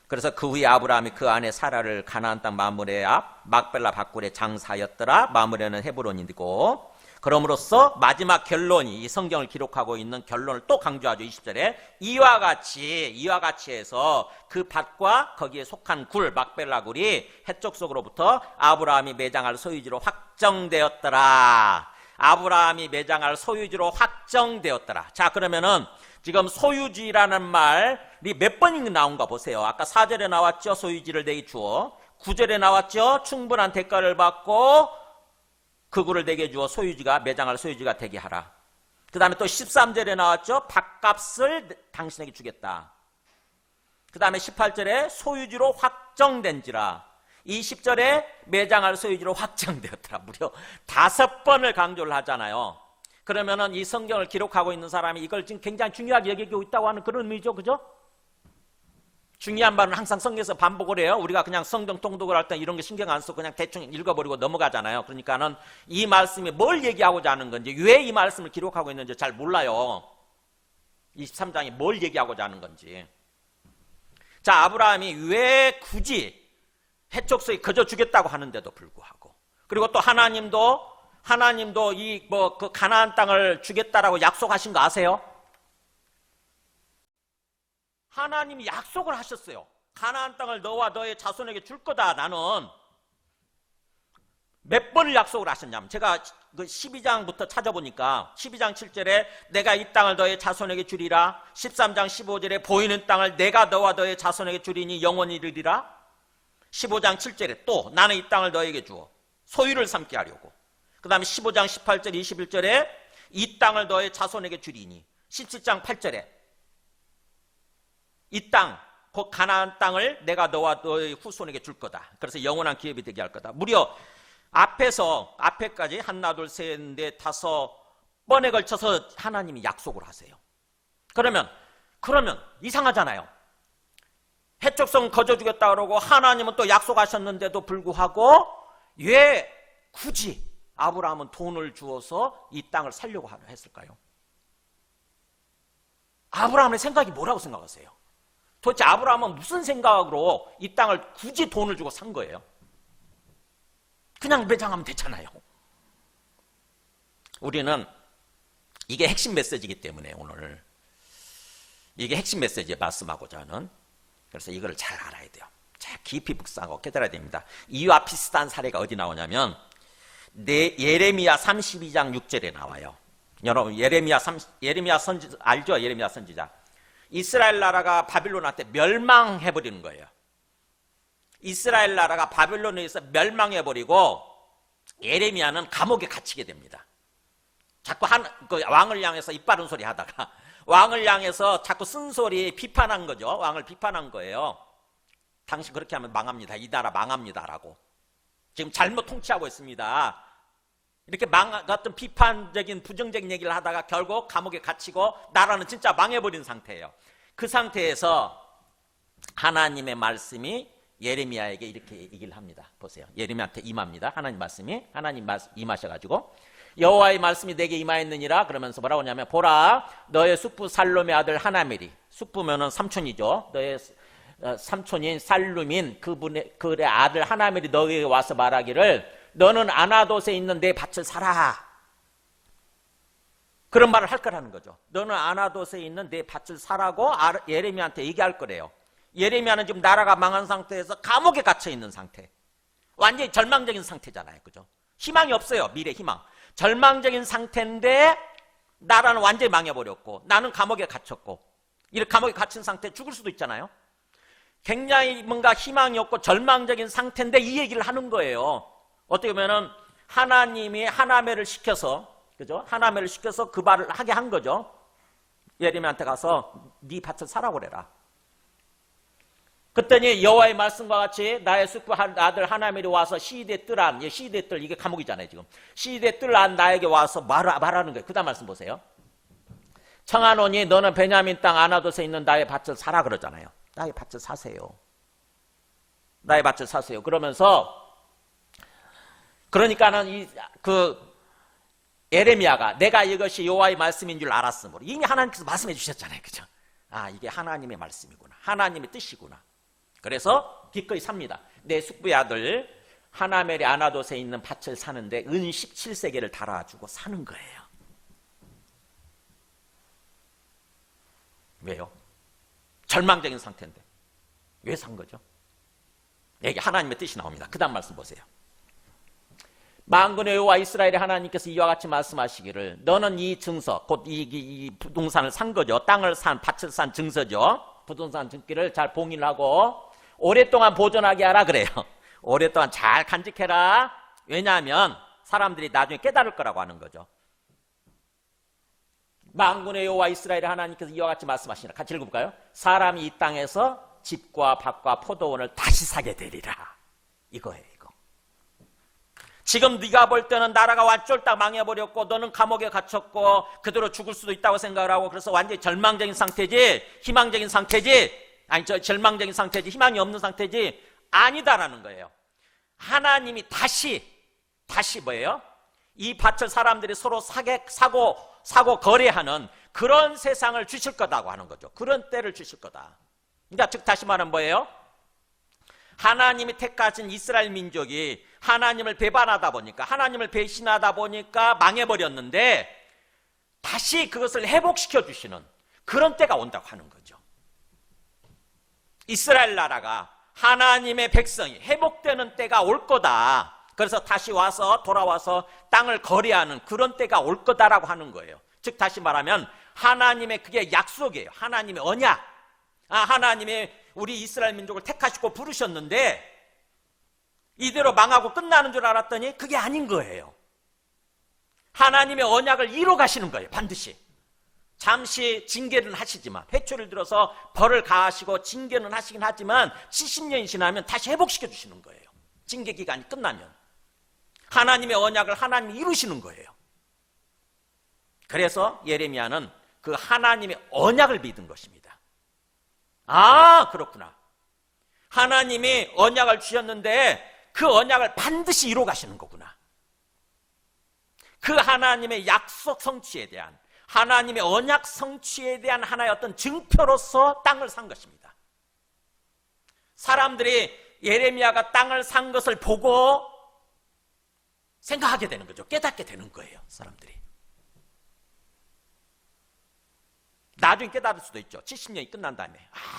그래서 그 후에 아브라함이 그 아내 사라를 가나안 땅 마므레 앞 막벨라 밭굴에 장사하였더라. 마므레는 헤브론이고, 그럼으로써 마지막 결론이 이 성경을 기록하고 있는 결론을 또 강조하죠. 20절에 이와 같이 해서 그 밭과 거기에 속한 굴 막벨라 굴이 헷족 속으로부터 아브라함이 매장할 소유지로 확정되었더라. 아브라함이 매장할 소유지로 확정되었더라. 자, 그러면은 지금 소유지라는 말이 몇 번이 나온가 보세요. 아까 4절에 나왔죠. 소유지를 내게 주어. 9절에 나왔죠. 충분한 대가를 받고 그 굴을 내게 주어 소유지가 매장할 소유지가 되게 하라. 그 다음에 또 13절에 나왔죠. 밭값을 당신에게 주겠다. 그 다음에 18절에 소유지로 확정된지라. 20절에 매장할 소유지로 확정되었더라. 무려 5번을 강조를 하잖아요. 그러면은 이 성경을 기록하고 있는 사람이 이걸 지금 굉장히 중요하게 여기고 있다고 하는 그런 의미죠. 그죠? 중요한 말은 항상 성경에서 반복을 해요. 우리가 그냥 성경 통독을 할 때 이런 거 신경 안 쓰고 그냥 대충 읽어버리고 넘어가잖아요. 그러니까는 이 말씀이 뭘 얘기하고자 하는 건지, 왜 이 말씀을 기록하고 있는지 잘 몰라요. 23장이 뭘 얘기하고자 하는 건지. 자, 아브라함이 왜 굳이 헷족속에 거저 주겠다고 하는데도 불구하고, 그리고 또 하나님도 이 그 가나안 땅을 주겠다라고 약속하신 거 아세요? 하나님이 약속을 하셨어요. 가나안 땅을 너와 너의 자손에게 줄 거다. 나는 몇 번을 약속을 하셨냐면, 제가 그 12장부터 찾아보니까 12장 7절에 내가 이 땅을 너의 자손에게 주리라. 13장 15절에 보이는 땅을 내가 너와 너의 자손에게 주리니 영원히 이르리라. 15장 7절에 또 나는 이 땅을 너에게 주어 소유를 삼게 하려고. 그 다음에 15장 18절 21절에 이 땅을 너의 자손에게 주리니. 17장 8절에 이 땅, 곧 가나안 땅을 내가 너와 너의 후손에게 줄 거다. 그래서 영원한 기업이 되게 할 거다. 무려 앞에까지 하나 둘 셋 넷 다섯 번에 걸쳐서 하나님이 약속을 하세요. 그러면 이상하잖아요. 헷족성 거저 주겠다 그러고 하나님은 또 약속하셨는데도 불구하고 왜 굳이 아브라함은 돈을 주어서 이 땅을 살려고 했을까요? 아브라함의 생각이 뭐라고 생각하세요? 도대체 아브라함은 무슨 생각으로 이 땅을 굳이 돈을 주고 산 거예요? 그냥 매장하면 됐잖아요. 우리는 이게 핵심 메시지이기 때문에 오늘 이게 핵심 메시지에 말씀하고자 하는, 그래서 이거를 잘 알아야 돼요. 잘 깊이 묵상하고 깨달아야 됩니다. 이와 비슷한 사례가 어디 나오냐면 예레미야 32장 6절에 나와요. 여러분 예레미야 선지자 알죠? 예레미야 선지자. 이스라엘 나라가 바빌론한테 멸망해버리는 거예요. 이스라엘 나라가 바빌론에 의해서 멸망해버리고 예레미야는 감옥에 갇히게 됩니다. 자꾸 그 왕을 향해서 입바른 소리 하다가 왕을 향해서 자꾸 쓴소리 비판한 거죠. 왕을 비판한 거예요. 당신 그렇게 하면 망합니다. 이 나라 망합니다라고. 지금 잘못 통치하고 있습니다. 이렇게 어떤 비판적인 부정적인 얘기를 하다가 결국 감옥에 갇히고 나라는 진짜 망해버린 상태예요. 그 상태에서 하나님의 말씀이 예레미야에게 이렇게 얘기를 합니다. 보세요. 예레미야한테 임합니다. 하나님 말씀이 임하셔가지고 여호와의 말씀이 내게 임하였느니라 그러면서 뭐라고 하냐면 보라 너의 숙부 살룸의 아들 하나멜이, 숙부면은 삼촌이죠. 너의 삼촌인 살룸인 그의 아들 하나멜이 너에게 와서 말하기를 너는 아나돗에 있는 내 밭을 사라. 그런 말을 할 거라는 거죠. 너는 아나돗에 있는 내 밭을 사라고 예레미야한테 얘기할 거래요. 예레미야는 지금 나라가 망한 상태에서 감옥에 갇혀 있는 상태. 완전히 절망적인 상태잖아요. 그죠? 희망이 없어요. 미래 희망. 절망적인 상태인데 나라는 완전히 망해버렸고 나는 감옥에 갇혔고, 이렇게 감옥에 갇힌 상태에 죽을 수도 있잖아요. 굉장히 뭔가 희망이 없고 절망적인 상태인데 이 얘기를 하는 거예요. 어떻게 보면은 하나님이 하나멜을 시켜서, 그죠? 하나멜을 시켜서 그 말을 하게 한 거죠. 예레미야한테 가서 네 밭을 사라고 그래라. 그랬더니 여호와의 말씀과 같이 나의 숙부 아들 하나멜이 와서 시대 뜰안, 시대 뜰 이게 감옥이잖아요 지금. 시대 뜰안 나에게 와서 말하는 거예요. 그 다음 말씀 보세요. 청하노니 너는 베냐민 땅 아나돗에 있는 나의 밭을 사라 그러잖아요. 나의 밭을 사세요. 나의 밭을 사세요. 그러면서 그러니까는 예레미야가 내가 이것이 여호와의 말씀인 줄 알았으므로, 이미 하나님께서 말씀해 주셨잖아요. 그죠? 아, 이게 하나님의 말씀이구나. 하나님의 뜻이구나. 그래서 기꺼이 삽니다. 내 숙부의 아들 하나멜이 아나돗에 있는 밭을 사는데 은 17세겔을 달아주고 사는 거예요. 왜요? 절망적인 상태인데 왜 산 거죠? 여기 하나님의 뜻이 나옵니다. 그 다음 말씀 보세요. 만군의 여호와 이스라엘의 하나님께서 이와 같이 말씀하시기를 너는 이 증서, 곧 이 부동산을 산 거죠. 땅을 산, 밭을 산 증서죠. 부동산 증기를 잘 봉인하고 오랫동안 보존하게 하라 그래요. 오랫동안 잘 간직해라. 왜냐하면 사람들이 나중에 깨달을 거라고 하는 거죠. 만군의 여호와 이스라엘의 하나님께서 이와 같이 말씀하시니라. 같이 읽어볼까요? 사람이 이 땅에서 집과 밭과 포도원을 다시 사게 되리라. 이거예요. 이거. 지금 네가 볼 때는 나라가 쫄딱 망해버렸고 너는 감옥에 갇혔고 그대로 죽을 수도 있다고 생각을 하고, 그래서 완전히 절망적인 상태지, 희망적인 상태지, 아니 절망적인 상태지, 희망이 없는 상태지 아니다라는 거예요. 하나님이 다시 뭐예요? 이 밭을 사람들이 서로 사고 거래하는 그런 세상을 주실 거다고 하는 거죠. 그런 때를 주실 거다. 그러니까 즉 다시 말하면 뭐예요? 하나님이 택하신 이스라엘 민족이 하나님을 배반하다 보니까, 하나님을 배신하다 보니까 망해버렸는데 다시 그것을 회복시켜 주시는 그런 때가 온다고 하는 거죠. 이스라엘 나라가, 하나님의 백성이 회복되는 때가 올 거다. 그래서 다시 돌아와서 땅을 거래하는 그런 때가 올 거다라고 하는 거예요. 즉 다시 말하면 하나님의 그게 약속이에요. 하나님의 언약. 하나님이 우리 이스라엘 민족을 택하시고 부르셨는데 이대로 망하고 끝나는 줄 알았더니 그게 아닌 거예요. 하나님의 언약을 이뤄 가시는 거예요. 반드시. 잠시 징계는 하시지만, 회초를 들어서 벌을 가하시고 징계는 하시긴 하지만 70년이 지나면 다시 회복시켜 주시는 거예요. 징계 기간이 끝나면 하나님의 언약을 하나님이 이루시는 거예요. 그래서 예레미야는 그 하나님의 언약을 믿은 것입니다. 아, 그렇구나. 하나님이 언약을 주셨는데 그 언약을 반드시 이루어 가시는 거구나. 그 하나님의 약속 성취에 대한, 하나님의 언약 성취에 대한 하나의 어떤 증표로서 땅을 산 것입니다. 사람들이 예레미야가 땅을 산 것을 보고 생각하게 되는 거죠. 깨닫게 되는 거예요. 사람들이. 나중에 깨달을 수도 있죠. 70년이 끝난 다음에.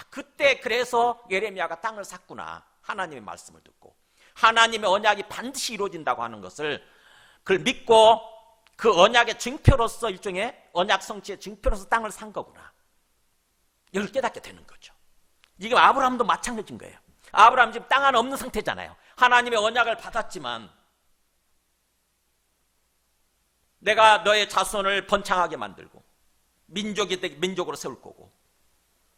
그때 그래서 예레미야가 땅을 샀구나. 하나님의 말씀을 듣고. 하나님의 언약이 반드시 이루어진다고 하는 것을 그걸 믿고 그 언약의 증표로서 일종의 언약 성취의 증표로서 땅을 산 거구나. 이걸 깨닫게 되는 거죠. 지금 아브라함도 마찬가지인 거예요. 아브라함 지금 땅 하나 없는 상태잖아요. 하나님의 언약을 받았지만 내가 너의 자손을 번창하게 만들고 민족으로 세울 거고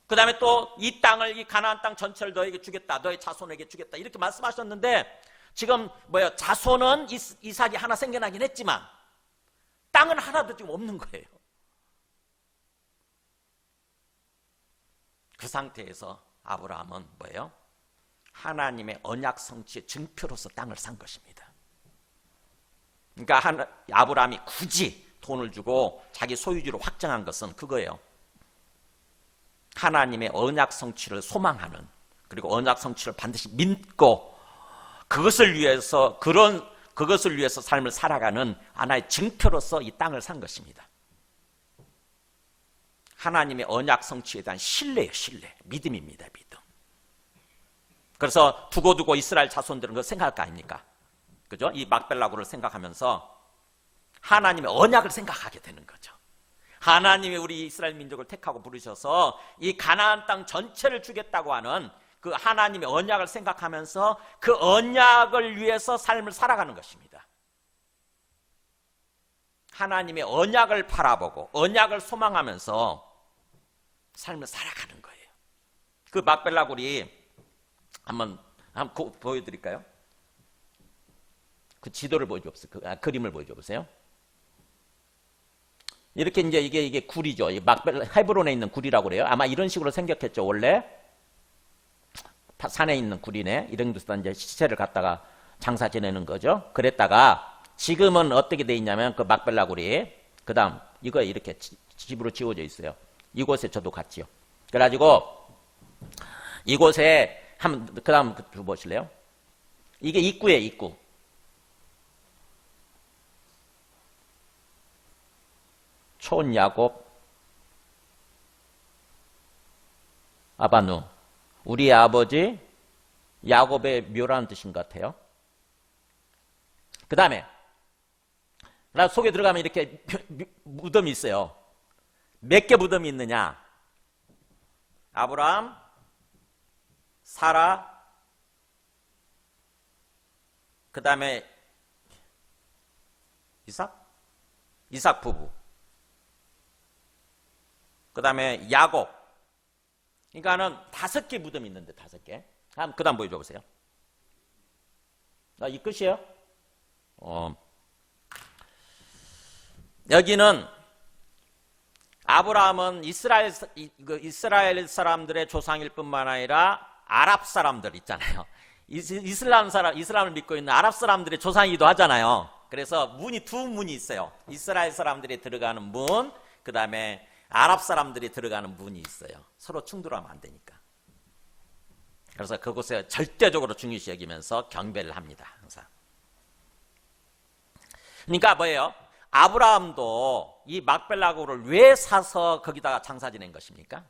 그 다음에 또 이 땅을 이 가나안 땅 전체를 너에게 주겠다. 너의 자손에게 주겠다. 이렇게 말씀하셨는데 지금 자손은 이삭이 하나 생겨나긴 했지만 땅은 하나도 지금 없는 거예요. 그 상태에서 아브라함은 뭐예요? 하나님의 언약 성취의 증표로서 땅을 산 것입니다. 그러니까 아브라함이 굳이 돈을 주고 자기 소유지로 확정한 것은 그거예요. 하나님의 언약 성취를 소망하는, 그리고 언약 성취를 반드시 믿고 그것을 위해서 삶을 살아가는 하나의 증표로서 이 땅을 산 것입니다. 하나님의 언약 성취에 대한 신뢰예요. 신뢰. 믿음입니다. 믿음. 그래서 두고두고 이스라엘 자손들은 그걸 생각할 거 아닙니까? 그죠? 이 막벨라고를 생각하면서 하나님의 언약을 생각하게 되는 거죠. 하나님이 우리 이스라엘 민족을 택하고 부르셔서 이 가나안 땅 전체를 주겠다고 하는 그 하나님의 언약을 생각하면서 그 언약을 위해서 삶을 살아가는 것입니다. 하나님의 언약을 바라보고 언약을 소망하면서 삶을 살아가는 거예요. 그 막벨라 굴이 한번 보여드릴까요? 그 지도를 보여줘보세요. 그림을 보여줘보세요. 이렇게 이제 이게 굴이죠. 헤브론에 있는 굴이라고 그래요. 아마 이런 식으로 생겼겠죠. 원래 산에 있는 굴이네. 이런 데서 이제 시체를 갖다가 장사 지내는 거죠. 그랬다가 지금은 어떻게 돼 있냐면 그 막벨라 굴이 그다음 이거 이렇게 집으로 지어져 있어요. 이곳에 저도 갔지요. 그래가지고 이곳에 그다음 보실래요? 이게 입구예요. 입구. 촌 야곱 아바누, 우리 아버지 야곱의 묘라는 뜻인 것 같아요. 그 다음에 속에 들어가면 이렇게 무덤이 있어요. 몇 개 무덤이 있느냐? 아브라함, 사라, 그 다음에 이삭 부부, 그 다음에 야곱. 그러니까는 5개 무덤이 있는데 5개. 그 다음 보여줘 보세요. 이 끝이에요. 여기는 아브라함은 이스라엘 사람들의 조상일 뿐만 아니라 아랍 사람들 있잖아요. 이슬람을 믿고 있는 아랍 사람들의 조상이기도 하잖아요. 그래서 두 문이 있어요. 이스라엘 사람들이 들어가는 문, 그 다음에 아랍 사람들이 들어가는 문이 있어요. 서로 충돌하면 안 되니까. 그래서 그곳에 절대적으로 중요시 여기면서 경배를 합니다. 항상. 그러니까 뭐예요? 아브라함도 이 막벨라고를 왜 사서 거기다가 장사 지낸 것입니까?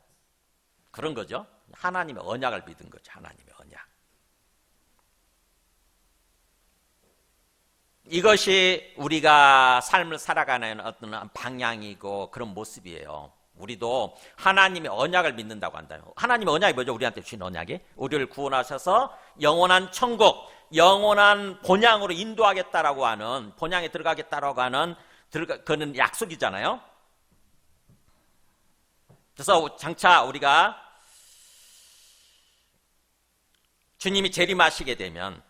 그런 거죠. 하나님의 언약을 믿은 거죠. 하나님의 언약. 이것이 우리가 삶을 살아가는 어떤 방향이고 그런 모습이에요. 우리도 하나님의 언약을 믿는다고 한다요. 하나님의 언약이 뭐죠? 우리한테 주신 언약이? 우리를 구원하셔서 영원한 천국, 영원한 본향으로 인도하겠다라고 하는, 본향에 들어가겠다라고 하는 그는 약속이잖아요. 그래서 장차 우리가 주님이 재림하시게 되면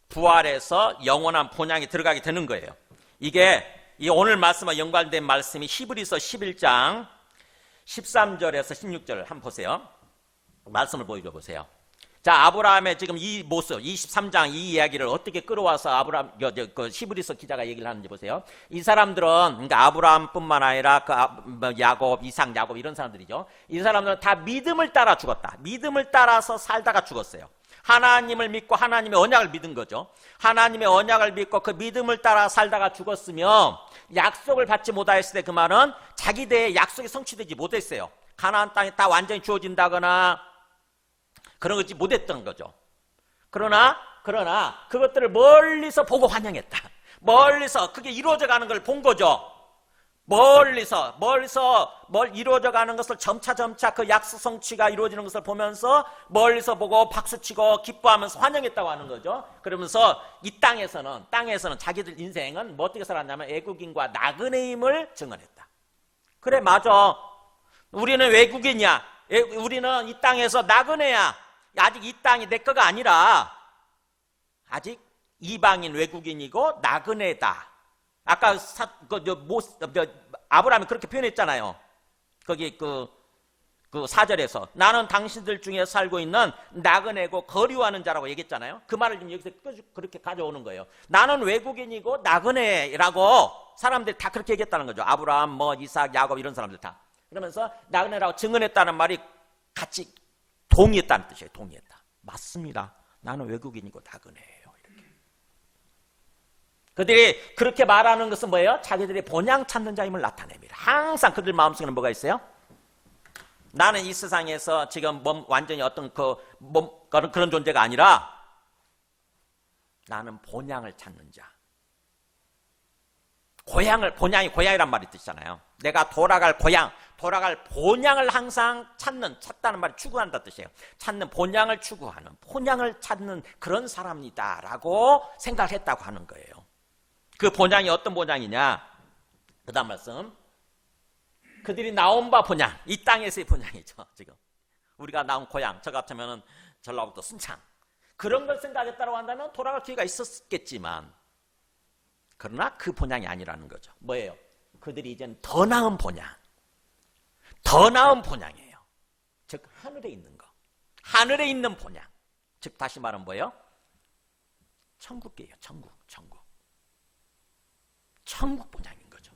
부활해서 영원한 본향에 들어가게 되는 거예요. 이게 오늘 말씀과 연관된 말씀이 히브리서 11장 13절에서 16절 한번 보세요. 말씀을 보여줘 보세요. 자, 아브라함의 지금 이 모습, 23장 이 이야기를 어떻게 끌어와서 히브리서 기자가 얘기를 하는지 보세요. 이 사람들은, 그러니까 아브라함뿐만 아니라 야곱, 이삭, 야곱 이런 사람들이죠. 이 사람들은 다 믿음을 따라 죽었다. 믿음을 따라서 살다가 죽었어요. 하나님을 믿고 하나님의 언약을 믿은 거죠. 하나님의 언약을 믿고 그 믿음을 따라 살다가 죽었으며 약속을 받지 못하였을 때 그 말은 자기 대에 약속이 성취되지 못했어요. 가나안 땅이 다 완전히 주어진다거나 그런 거지 못했던 거죠. 그러나 그것들을 멀리서 보고 환영했다. 멀리서 그게 이루어져 가는 걸 본 거죠. 멀리서 이루어져 가는 것을 점차 그 약속 성취가 이루어지는 것을 보면서 멀리서 보고 박수치고 기뻐하면서 환영했다고 하는 거죠. 그러면서 이 땅에서는 자기들 인생은 뭐 어떻게 살았냐면 애국인과 나그네임을 증언했다. 그래, 맞아. 우리는 외국인이야. 우리는 이 땅에서 나그네야. 아직 이 땅이 내 거가 아니라 아직 이방인 외국인이고 나그네다. 아까 아브라함이 그렇게 표현했잖아요. 거기 그 4절에서 나는 당신들 중에 살고 있는 나그네고 거류하는 자라고 얘기했잖아요. 그 말을 지금 여기서 그렇게 가져오는 거예요. 나는 외국인이고 나그네라고 사람들이 다 그렇게 얘기했다는 거죠. 아브라함, 이삭, 야곱 이런 사람들 다. 그러면서 나그네라고 증언했다는 말이 같이 동의했다는 뜻이에요. 동의했다. 맞습니다. 나는 외국인이고 나그네예요. 그들이 그렇게 말하는 것은 뭐예요? 자기들이 본향 찾는 자임을 나타냅니다. 항상 그들 마음속에는 뭐가 있어요? 나는 이 세상에서 지금 완전히 어떤 그런 존재가 아니라 나는 본향을 찾는 자. 본향이 고향이란 말이 뜻이잖아요. 내가 돌아갈 고향, 돌아갈 본향을 항상 찾다는 말이 추구한다 뜻이에요. 찾는 본향을 추구하는, 본향을 찾는 그런 사람이다라고 생각을 했다고 하는 거예요. 그 본향이 어떤 본향이냐? 그 다음 말씀. 그들이 나온 바 본향. 이 땅에서의 본향이죠. 지금 우리가 나온 고향. 저 같으면 전라북도 순창. 그런 걸 생각했다고 한다면 돌아갈 기회가 있었겠지만 그러나 그 본향이 아니라는 거죠. 뭐예요? 그들이 이제는 더 나은 본향. 더 나은 본향이에요. 즉 하늘에 있는 거. 하늘에 있는 본향. 즉 다시 말하면 뭐예요? 천국이에요. 천국 본향인 거죠.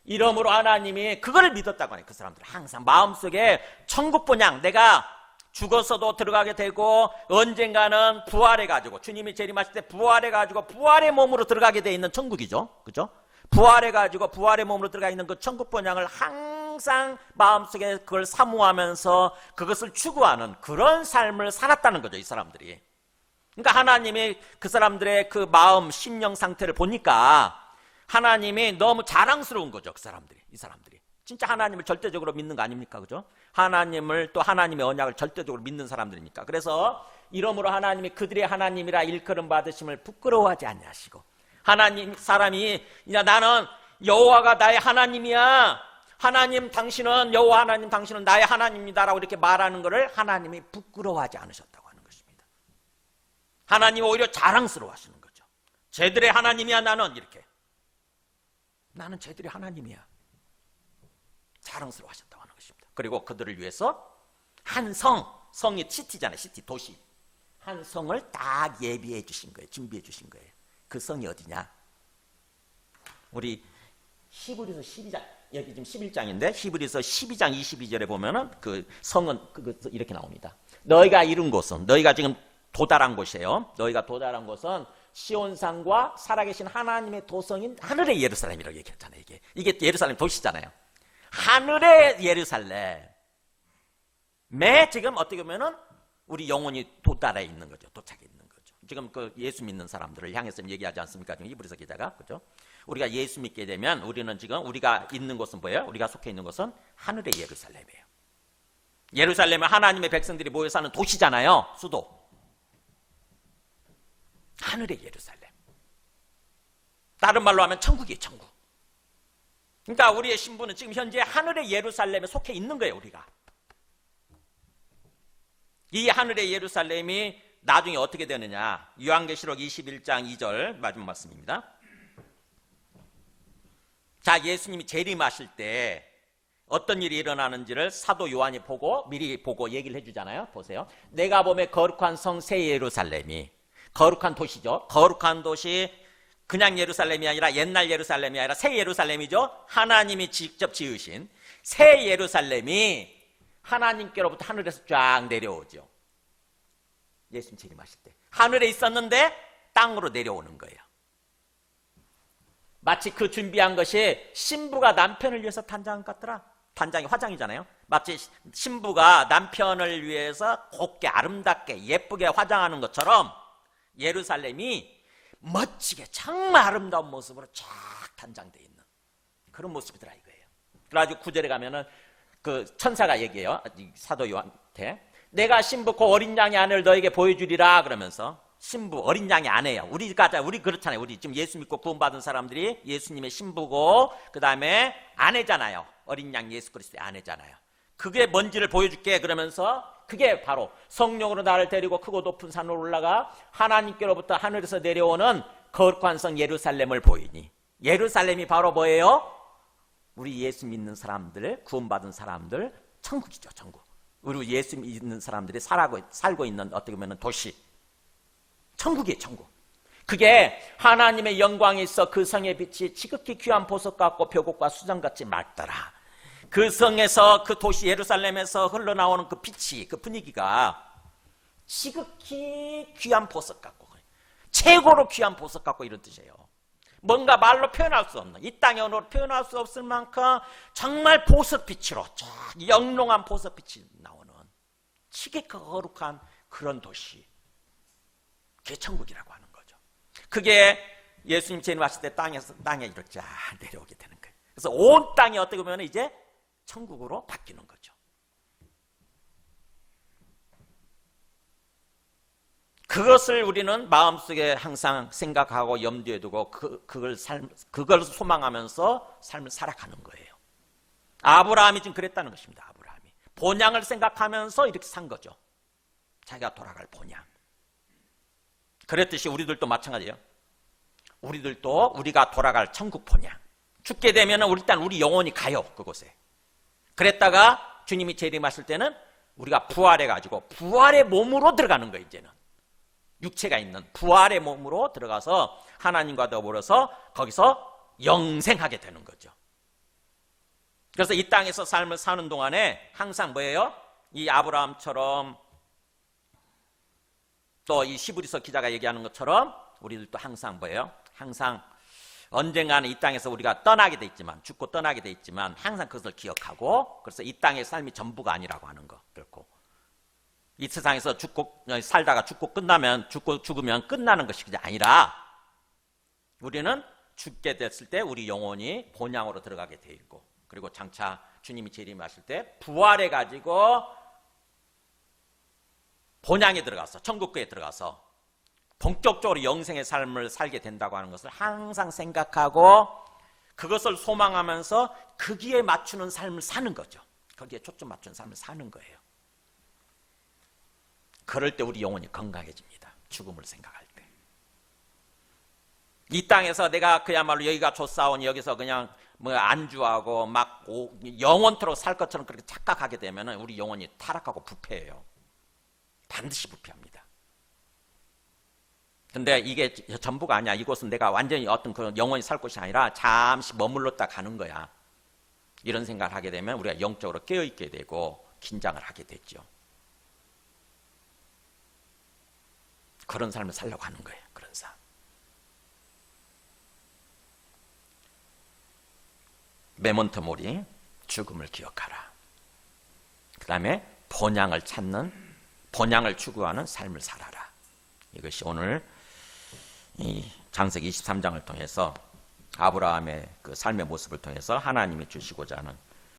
이러므로 하나님이 그거를 믿었다고 하네요. 그 사람들 항상 마음속에 천국 본향, 내가 죽어서도 들어가게 되고 언젠가는 부활해가지고 주님이 재림하실 때 부활해가지고 부활의 몸으로 들어가게 돼 있는 천국이죠. 그죠? 부활해가지고 부활의 몸으로 들어가 있는 그 천국 본향을 항상 마음속에 그걸 사모하면서 그것을 추구하는 그런 삶을 살았다는 거죠. 이 사람들이. 그러니까 하나님이 그 사람들의 그 마음, 심령 상태를 보니까 하나님이 너무 자랑스러운 거죠. 이 사람들이. 진짜 하나님을 절대적으로 믿는 거 아닙니까? 그죠? 하나님을 또 하나님의 언약을 절대적으로 믿는 사람들이니까. 그래서 이러므로 하나님이 그들의 하나님이라 일컬음 받으심을 부끄러워하지 아니하시고 사람이 나는 여호와가 나의 하나님이야. 하나님 당신은 여호와 하나님 당신은 나의 하나님이다라고 이렇게 말하는 것을 하나님이 부끄러워하지 않으셨다고 하는 것입니다. 하나님이 오히려 자랑스러워하시는 거죠. 쟤들의 하나님이야 나는 이렇게. 나는 쟤들의 하나님이야. 자랑스러워하셨다고 하는 것입니다. 그리고 그들을 위해서 한 성이 시티잖아요. 시티, 도시. 한 성을 딱 예비해 주신 거예요. 준비해 주신 거예요. 그 성이 어디냐? 우리 히브리서 12장, 여기 지금 11장인데 히브리서 12장 22절에 보면은 그 성은 이렇게 나옵니다. 너희가 이룬 곳은, 너희가 지금 도달한 곳이에요. 너희가 도달한 곳은 시온산과 살아계신 하나님의 도성인 하늘의 예루살렘이라고 얘기했잖아요. 이게 예루살렘 도시잖아요. 하늘의 예루살렘에 지금 어떻게 보면은 우리 영혼이 도달해 있는 거죠. 도착해 있는 거죠. 지금 그 예수 믿는 사람들을 향해서 얘기하지 않습니까? 지금 히브리서 기자가. 그죠? 우리가 예수 믿게 되면 우리는 지금 우리가 있는 곳은 뭐예요? 우리가 속해 있는 곳은 하늘의 예루살렘이에요. 예루살렘은 하나님의 백성들이 모여 사는 도시잖아요. 수도. 하늘의 예루살렘. 다른 말로 하면 천국이에요. 천국. 그러니까 우리의 신분은 지금 현재 하늘의 예루살렘에 속해 있는 거예요. 우리가. 이 하늘의 예루살렘이 나중에 어떻게 되느냐. 요한계시록 21장 2절 마지막 말씀입니다. 자, 예수님이 재림하실 때 어떤 일이 일어나는지를 사도 요한이 미리 보고 얘기를 해주잖아요. 보세요. 내가 보면 거룩한 성 새 예루살렘이, 거룩한 도시죠. 거룩한 도시, 그냥 예루살렘이 아니라 옛날 예루살렘이 아니라 새 예루살렘이죠. 하나님이 직접 지으신 새 예루살렘이 하나님께로부터 하늘에서 쫙 내려오죠. 예수님 재림하실 때 하늘에 있었는데 땅으로 내려오는 거예요. 마치 그 준비한 것이 신부가 남편을 위해서 탄장한 것 같더라. 단장이 화장이잖아요. 마치 신부가 남편을 위해서 곱게 아름답게 예쁘게 화장하는 것처럼 예루살렘이 멋지게 정말 아름다운 모습으로 쫙 단장되어 있는 그런 모습이더라 이거예요. 그래가지고 9절에 가면은 그 천사가 얘기해요. 사도 요한한테 내가 신부 그 어린 양의 아내를 너에게 보여주리라 그러면서 신부 어린 양의 아내예요. 우리 그렇잖아요. 우리 지금 예수 믿고 구원받은 사람들이 예수님의 신부고 그 다음에 아내잖아요. 어린 양 예수 그리스도의 아내잖아요. 그게 뭔지를 보여줄게 그러면서 그게 바로 성령으로 나를 데리고 크고 높은 산으로 올라가 하나님께로부터 하늘에서 내려오는 거룩한 성 예루살렘을 보이니 예루살렘이 바로 뭐예요? 우리 예수 믿는 사람들, 구원받은 사람들 천국이죠. 천국. 우리 예수 믿는 사람들이 살고 있는 어떻게 보면 도시 천국이에요. 천국. 그게 하나님의 영광이 있어 그 성의 빛이 지극히 귀한 보석 같고 벼곡과 수정같이 맑더라. 그 성에서 그 도시 예루살렘에서 흘러나오는 그 빛이 그 분위기가 지극히 귀한 보석 같고 최고로 귀한 보석 같고 이런 뜻이에요. 뭔가 말로 표현할 수 없는 이 땅의 언어로 표현할 수 없을 만큼 정말 보석빛으로 영롱한 보석빛이 나오는 지극히 거룩한 그런 도시 그게 천국이라고 하는 거죠. 그게 예수님 재림 왔을 때 땅에 이렇게 쫙 내려오게 되는 거예요. 그래서 온 땅이 어떻게 보면 이제 천국으로 바뀌는 거죠. 그것을 우리는 마음속에 항상 생각하고 염두에 두고 그걸 소망하면서 삶을 살아가는 거예요. 아브라함이 지금 그랬다는 것입니다. 아브라함이 본향을 생각하면서 이렇게 산 거죠. 자기가 돌아갈 본향. 그랬듯이 우리들도 마찬가지예요. 우리들도 우리가 돌아갈 천국 본향. 죽게 되면 일단 우리 영혼이 가요. 그곳에. 그랬다가 주님이 재림하실 때는 우리가 부활해가지고 부활의 몸으로 들어가는 거예요. 이제는 육체가 있는 부활의 몸으로 들어가서 하나님과 더불어서 거기서 영생하게 되는 거죠. 그래서 이 땅에서 삶을 사는 동안에 항상 뭐예요? 이 아브라함처럼 또 이 히브리서 기자가 얘기하는 것처럼 우리들도 항상 뭐예요? 항상 언젠가는 이 땅에서 우리가 떠나게 돼 있지만 죽고 떠나게 돼 있지만 항상 그것을 기억하고 그래서 이 땅의 삶이 전부가 아니라고 하는 거. 결코 이 세상에서 살다가 죽으면 끝나는 것이 아니라 우리는 죽게 됐을 때 우리 영혼이 본향으로 들어가게 돼 있고 그리고 장차 주님이 재림하실 때 부활해 가지고 본향에 들어가서 천국교에 들어가서 본격적으로 영생의 삶을 살게 된다고 하는 것을 항상 생각하고 그것을 소망하면서 거기에 맞추는 삶을 사는 거죠. 거기에 초점 맞춘 삶을 사는 거예요. 그럴 때 우리 영혼이 건강해집니다. 죽음을 생각할 때. 이 땅에서 내가 그야말로 여기가 좋사오니 여기서 그냥 뭐 안주하고 막 영원토록 살 것처럼 그렇게 착각하게 되면 우리 영혼이 타락하고 부패해요. 반드시 부패합니다. 근데 이게 전부가 아니야. 이곳은 내가 완전히 어떤 그런 영원히 살 곳이 아니라 잠시 머물렀다 가는 거야. 이런 생각을 하게 되면 우리가 영적으로 깨어있게 되고 긴장을 하게 되죠. 그런 삶을 살려고 하는 거예요. 그런 삶. 메몬토 모리, 죽음을 기억하라. 그 다음에 본향을 추구하는 삶을 살아라. 이것이 오늘 이 창세기 23장을 통해서 아브라함의 그 삶의 모습을 통해서 하나님이 주시고자 하는